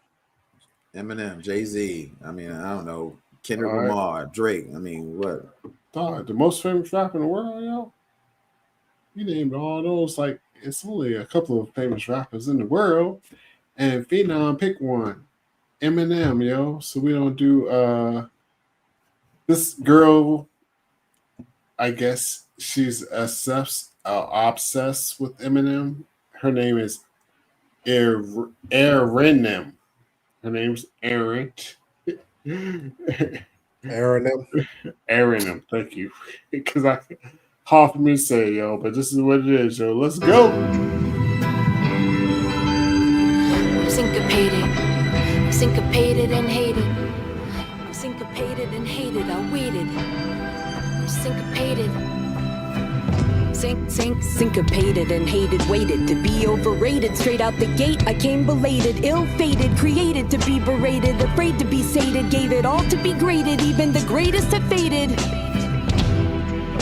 Jay-Z. I mean, I don't know. Kendrick Lamar, Drake. I mean, what? Dog, the most famous rapper in the world, yo? You named all those. Like, it's only a couple of famous rappers in the world. And Phenom, pick one. Eminem, yo. So we don't do this girl, I guess she's obsessed with Eminem. Her name is Erin. Her name's Erin. Erin, thank you. Because I hard for me to say, yo, but this is what it is, yo. Let's go. Syncopated and hated. I'm syncopated and hated. I waited. I'm syncopated. Syncopated and hated, waited to be overrated. Straight out the gate, I came belated, ill-fated, created to be berated, afraid to be sated, gave it all to be graded, even the greatest have faded.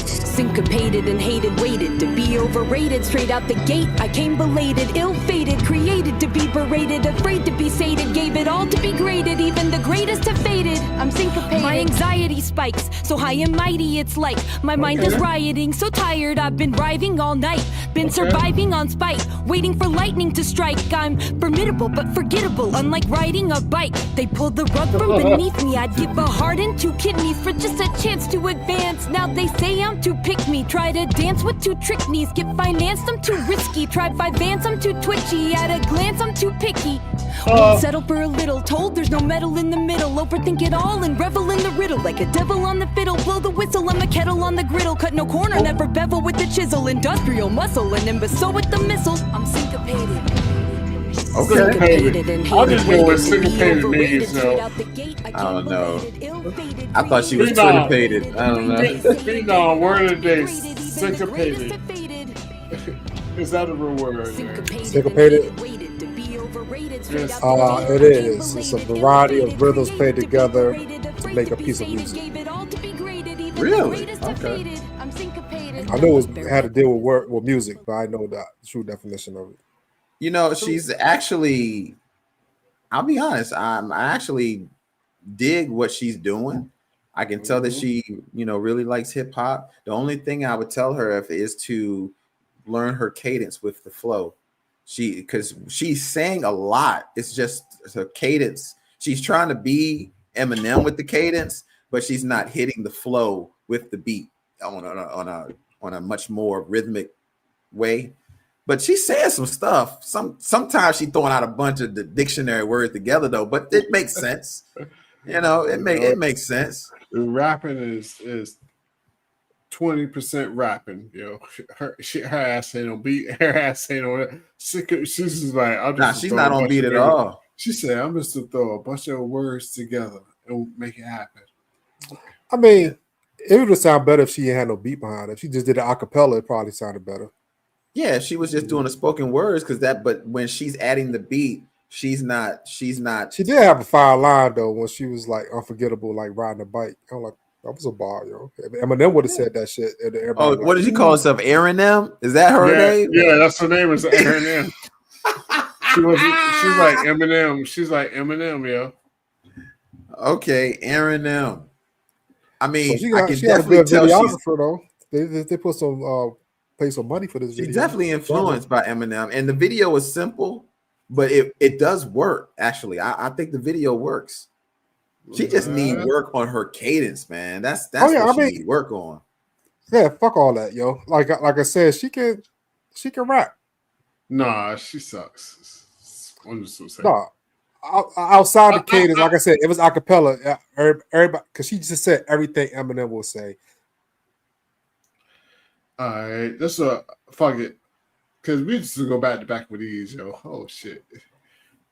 Syncopated and hated, waited to be overrated. Straight out the gate, I came belated, ill-fated, created to be berated, afraid to be sated, gave it all to be graded, even the greatest have faded. I'm syncopated. My anxiety spikes, so high and mighty it's like my mind is rioting, so tired I've been writhing all night. Been surviving on spite, waiting for lightning to strike. I'm formidable but forgettable, unlike riding a bike. They pulled the rug from beneath me. I'd give a heart and 2 kidneys for just a chance to advance. Now they say I'm too pick-me. Try to dance with 2 trick knees. Get financed, I'm too risky. Try 5 vans, I'm too twitchy. At a glance, I'm too picky. Won't settle for a little. Told there's no metal in the middle. Overthink it all and revel in the riddle. Like a devil on the fiddle. Blow the whistle, I'm a kettle on the griddle. Cut no corner, never bevel with the chisel. Industrial muscle, an imbecile with the missile. I'm syncopated. Okay. I just know what syncopated means, though. I don't know. I thought she was Twitter-pated. I don't know. No, word of the day, syncopated. Is that a real word? Syncopated? It is. It's a variety of rhythms played together to make a piece of music. Really? Okay. I know it had to deal with music, but I know the true definition of it. You know, she's actually, I'll be honest, I actually dig what she's doing. I can tell that she, really likes hip hop. The only thing I would tell her is to learn her cadence with the flow. Because she's saying a lot. It's just her cadence. She's trying to be Eminem with the cadence, but she's not hitting the flow with the beat on a much more rhythmic way. But she's saying some stuff. Sometimes she's throwing out a bunch of the dictionary words together, though. But it makes sense. It makes sense. Rapping is 20% rapping. Her ass ain't on beat. Her ass ain't on. She's just like, she's not on beat at all. She said, "I'm just to throw a bunch of words together and make it happen." I mean, it would sound better if she had no beat behind it. If she just did an acapella, it probably sounded better. Yeah, she was just doing the spoken words but when she's adding the beat, she's not. She did have a fire line though when she was like unforgettable, like riding a bike. I'm like, that was a bar, yo. Eminem would have said that shit. What did she call herself? Eminem? Is that her name? Yeah, that's her name. Is Eminem. She's like Eminem. She's like Eminem, yo. Okay, Eminem. I mean, so I can definitely tell though. They put some pay some money for this video. She's definitely influenced by Eminem, and the video is simple, but it does work. Actually, I think the video works. She just need work on her cadence, man. That's what she need work on. Yeah, fuck all that, yo. Like I said, she can rap. Nah, she sucks. I'm just so sad. Nah, outside the cadence, like I said, it was acapella. Everybody, because she just said everything Eminem will say. All right, that's a fuck it. Because we just go back with these, yo. Oh shit.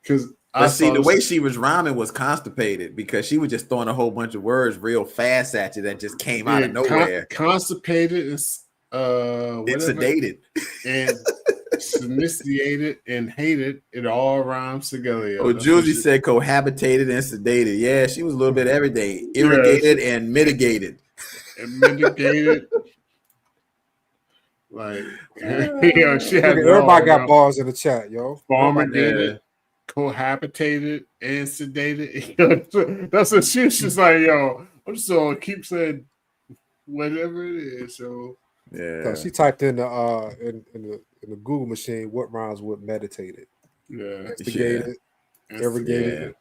Because the way she was rhyming was constipated because she was just throwing a whole bunch of words real fast at you that just came out of nowhere. Constipated is sedated and sophisticated and hated. It all rhymes together. Yo. Oh, Julie said cohabitated and sedated. Yeah, she was a little bit every day. Irrigated and mitigated. Like, she had everybody got bars in the chat, yo. Farmated, cohabitated, and sedated. That's what she was just like, yo. I'm just gonna keep saying whatever it is. So yeah, so she typed in the Google machine what rhymes with meditated. Yeah, instigated, irrigated.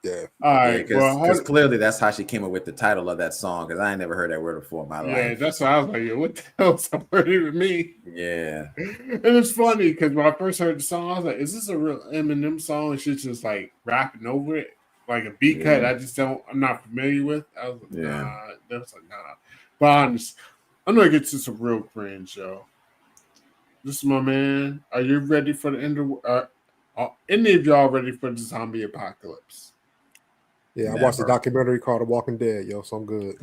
Yeah. All right. Because clearly that's how she came up with the title of that song. Because I ain't never heard that word before in my life. Yeah, that's why I was like, yo, what the hell is that word even mean? Yeah. And it's funny because when I first heard the song, I was like, is this a real Eminem song? And she's just like rapping over it, like a beat cut. I'm not familiar with. I was like, nah. That's like, nah. But honest, I'm gonna get to some real cringe, yo. This is my man. Are you ready for the end of? Any of y'all ready for the zombie apocalypse? Yeah, I watched a documentary called The Walking Dead, yo, so I'm good.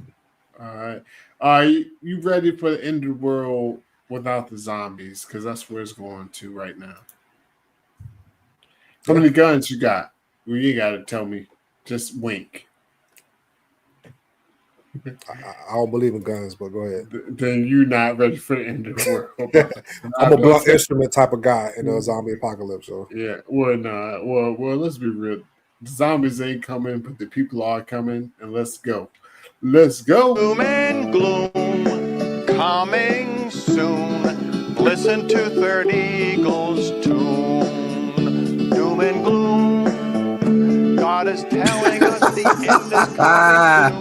All right. Are you ready for the end of the world without the zombies? Because that's where it's going to right now. How many guns you got? Well, you got to tell me. Just wink. I don't believe in guns, but go ahead. Then you're not ready for the end of the world. I'm a blunt instrument type of guy in a zombie apocalypse. So. Yeah. Well, nah. Well, let's be real. The zombies ain't coming, but the people are coming, and let's go. Let's go. Doom and gloom coming soon. listen to Third Eagle's tune. Doom and gloom. God is telling us the end is coming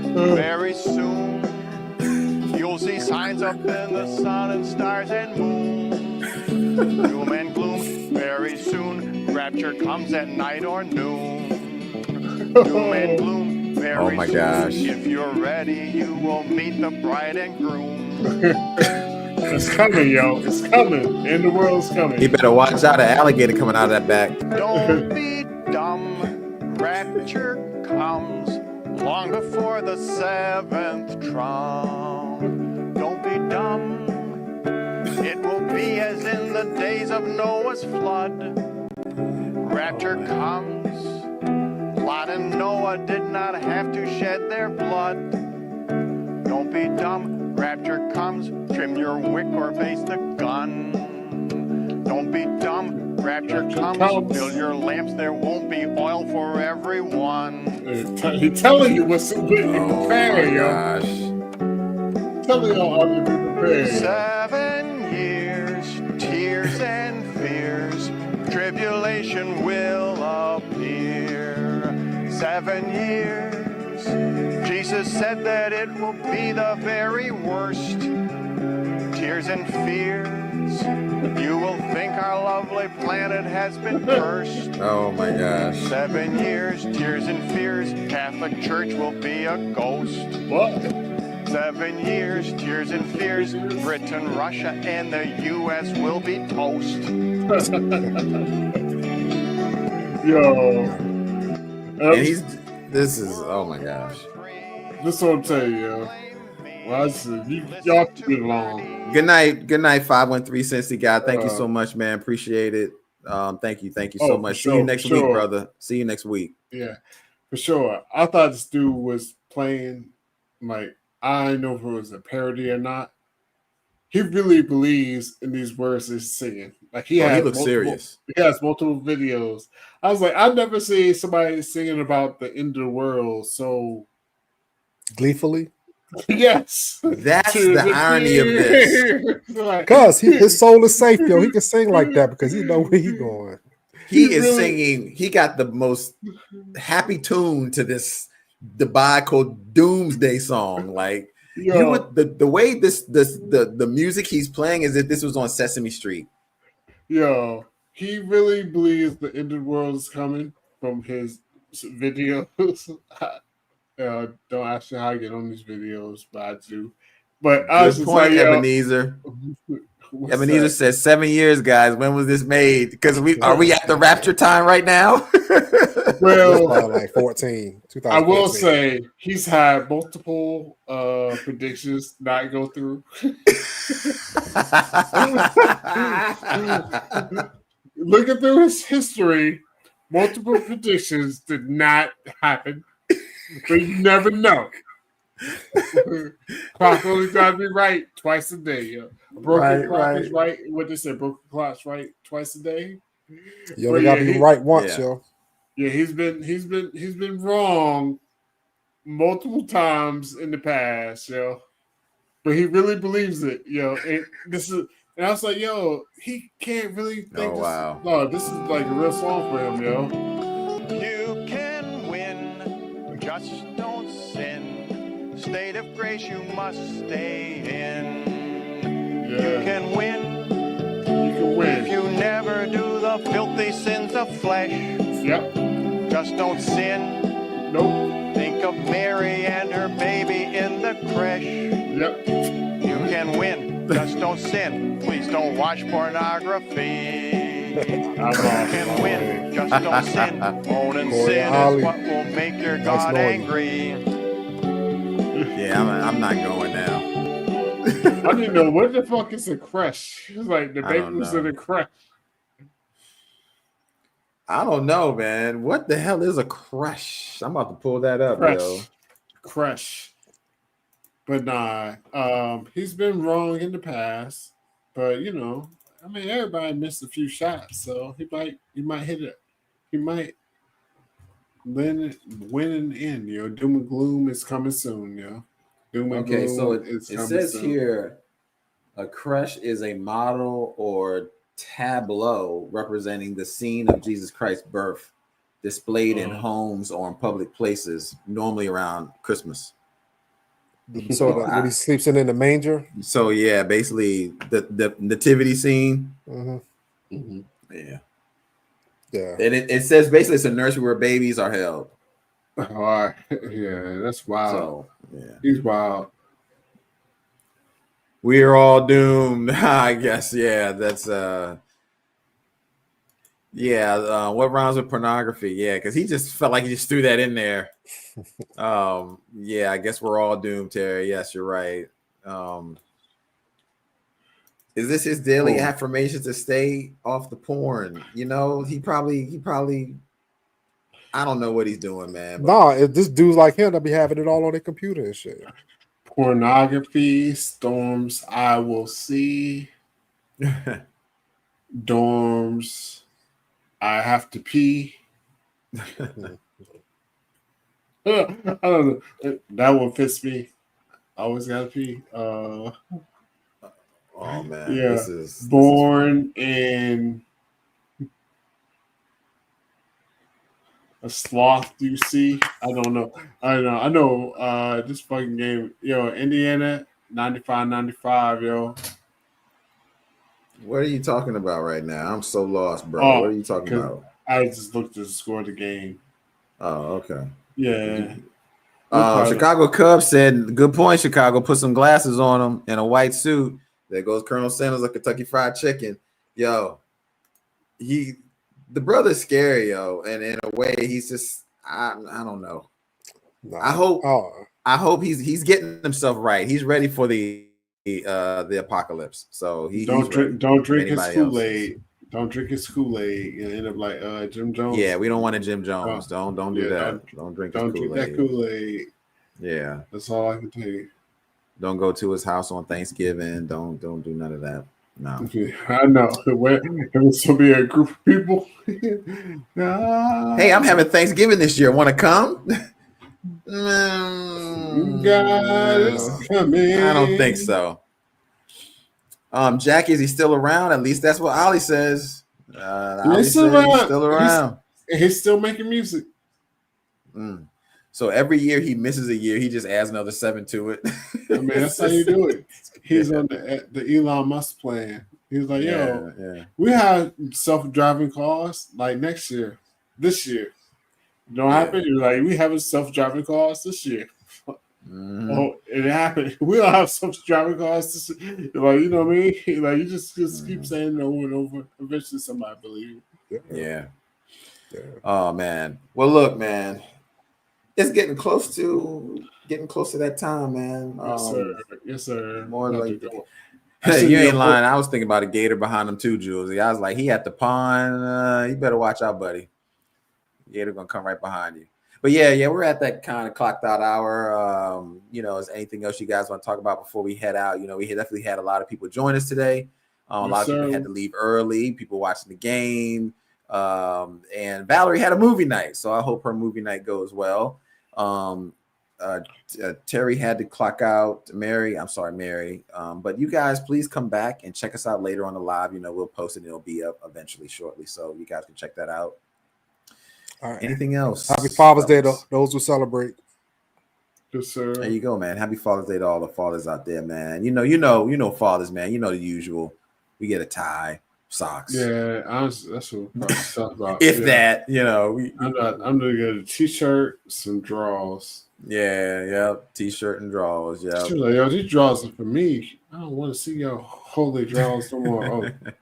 soon. Very soon. You'll see signs up in the sun and stars and moon. Doom and gloom. Very soon. Rapture comes at night or noon. Doom and gloom. Very Oh my gosh. If you're ready, you will meet the bride and groom. It's coming, yo. It's coming. And the world's coming. He better watch out, an alligator coming out of that back. Don't be dumb. Rapture comes long before the seventh trump. Don't be dumb. It will be as in the days of Noah's flood. Rapture comes. Lot and Noah did not have to shed their blood. Don't be dumb. Rapture comes. Trim your wick or face the gun. Don't be dumb. Rapture comes. Fill your lamps. There won't be oil for everyone. He's telling you what's prepared, yo. Gosh. Telling you how to be prepared. 7 years, tears and fears. Tribulation will appear. 7 years. Jesus said that it will be the very worst. Tears and fears. You will think our lovely planet has been cursed. Oh my gosh. 7 years, tears and fears. Catholic Church will be a ghost. What? 7 years, tears and fears. Britain, Russia, and the U.S. will be toast. Yo. And this is, oh my gosh. This is what I'm telling you, yo. Well, y'all can get along. Good night, 513 Cincy guy. Thank you so much, man. Appreciate it. Thank you so much. See you next week, brother. See you next week. Yeah, for sure. I thought this dude was playing, like, I don't know if it was a parody or not. He really believes in these words he's singing. Like he looks serious. He has multiple videos. I was like, I've never seen somebody singing about the end of the world so Gleefully. Yes. That's the irony of this. Because his soul is safe, yo. He can sing like that because he know where he's going. He is singing. He got the most happy tune to this debacle doomsday song. Like the way the music he's playing is if this was on Sesame Street. Yo, he really believes the end of the world is coming from his videos. Don't ask me how I get on these videos, but I do. But I was Good just point, like, Ebenezer. Ebenezer says 7 years, guys. When was this made? Because are we at the rapture time right now? Well, like 14. I will say he's had multiple predictions not go through. Looking through his history, multiple predictions did not happen. But you never know. Clock only got to be right twice a day. Yo. Broken clock is right. What they say, broken clock's right twice a day. You only got to be right once, yo. Yeah, he's been wrong multiple times in the past, yo. But he really believes it, yo. And I was like, yo, he can't really think this is like a real song for him, yo. You can win, just don't sin. State of grace you must stay in. Yeah. You can win. You can win. If you never do the filthy sins of flesh. Yep. Just don't sin. Nope. Think of Mary and her baby in the creche. Yep. You can win. Just don't sin. Please don't watch pornography. You can win. Just don't sin. Moan and sin is what will make your God angry. Yeah, I'm not going now. I didn't know what the fuck is a creche. It's like the baby was in a creche. I don't know, man. What the hell is a crush? I'm about to pull that up, yo. Crush. But nah, he's been wrong in the past. But you know, I mean, everybody missed a few shots, so he might hit it. He might win and end. Yo, doom and gloom is coming soon. Yo, doom and gloom. So it is says soon. here. A creche is a model or tableau representing the scene of Jesus Christ's birth, displayed in homes or in public places, normally around Christmas. So when he sleeps in the manger. So yeah, basically the nativity scene. Mm-hmm. Yeah. Yeah. And it says basically it's a nursery where babies are held. All right. Yeah, that's wild. So yeah. He's wild. We are all doomed, I guess. Yeah, that's what rhymes with pornography? Yeah, because he just felt like he just threw that in there. Yeah, I guess we're all doomed, Terry. Yes, you're right. Is this his daily affirmation to stay off the porn? You know, he probably I don't know what he's doing, man. Nah, if this dude's like him, they'll be having it all on their computer and shit. Pornography, storms I will see. Dorms, I have to pee. I don't know. That one fits me. I always gotta pee. Oh man, yeah. This is born in a sloth. Do you see? I don't know. I know. This fucking game, yo, Indiana 95-95, yo. What are you talking about right now? I'm so lost, bro. What are you talking about? I just looked at the score of the game. Oh, okay. Yeah. Chicago Cubs said, good point, Chicago. Put some glasses on him and a white suit. There goes Colonel Sanders of Kentucky Fried Chicken. Yo, the brother's scary, yo. And in a way, he's just, I don't know. Nah. I hope he's getting himself right. He's ready for the apocalypse. So don't drink his Kool-Aid. Don't drink his Kool-Aid and end up like Jim Jones. Yeah, we don't want a Jim Jones. Don't do that. Don't drink his Kool-Aid. Drink that Kool-Aid. Yeah. That's all I can tell you. Don't go to his house on Thanksgiving. Don't do none of that. No. I know. There's gonna be a group of people. Hey, I'm having Thanksgiving this year. Want to come? Guys, coming. I don't think so. Jack, is he still around? At least that's what Ollie says. He's still around. He's still making music. So every year he misses a year, he just adds another 7 to it. I mean, that's how you do it. He's on the Elon Musk plan. He's like, we have self-driving cars like next year, this year. You know what happened? You're like, we have self-driving cars this year. Oh, it happened. We don't have self-driving cars this year. Like, you know what I mean? Like, you just keep saying it over and over. Eventually somebody believes you. Yeah. Oh man. Well, look, man. It's getting close to that time, man. Yes, sir. More like you ain't lying. I was thinking about a gator behind him too, Jules. I was like, he at the pond. You better watch out, buddy. Gator gonna come right behind you. But yeah, we're at that kind of clocked out hour. Is anything else you guys want to talk about before we head out? We definitely had a lot of people join us today. A lot of people had to leave early. People watching the game. And Valerie had a movie night, so I hope her movie night goes well. Terry had to clock out. Mary. But you guys, please come back and check us out later on the live. We'll post it and it'll be up eventually shortly, so you guys can check that out. All right. Anything else? Happy Father's Day to those who celebrate. Yes, sir. There you go, man. Happy Father's Day to all the fathers out there, man. You know fathers, man. You know the usual. We get a tie, socks. Yeah, honestly, that's what I'm talking about. that, I'm gonna get a t-shirt, some drawers. Yeah, t-shirt and drawers. Yeah. She's like, yo, these drawers are for me. I don't want to see your holy drawers no more. Oh.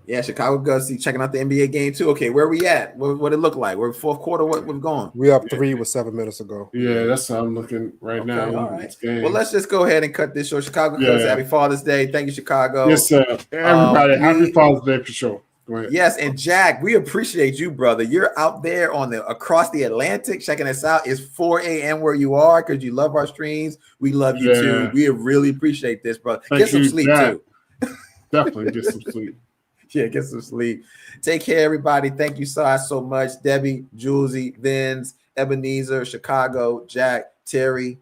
Yeah, Chicago Cubs checking out the NBA game too. Okay, where we at? What it look like? We're fourth quarter. What we're going? We up 3 with 7 minutes ago. Yeah, that's how I'm looking right now. All right. Well, let's just go ahead and cut this short. Chicago Cubs, happy Father's Day. Thank you, Chicago. Yes, sir. Everybody, happy Father's Day for sure. Go ahead. Yes, and Jack, we appreciate you, brother. You're out there across the Atlantic checking us out. It's 4 a.m. where you are because you love our streams. We love you too. We really appreciate this, brother. Get some sleep too. Definitely get some sleep. Yeah, get some sleep. Take care, everybody. Thank you so much. Debbie, Julesy, Vince, Ebenezer, Chicago, Jack, Terry,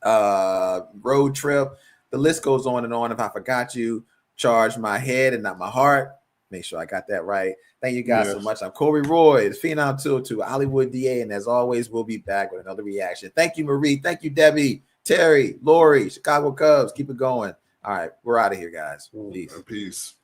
Road Trip. The list goes on and on. If I forgot you, charge my head and not my heart. Make sure I got that right. Thank you guys so much. I'm Corey Roy, Phenom 202, Hollywood DA, and as always, we'll be back with another reaction. Thank you, Marie. Thank you, Debbie, Terry, Lori, Chicago Cubs. Keep it going. All right, we're out of here, guys. Peace. Peace.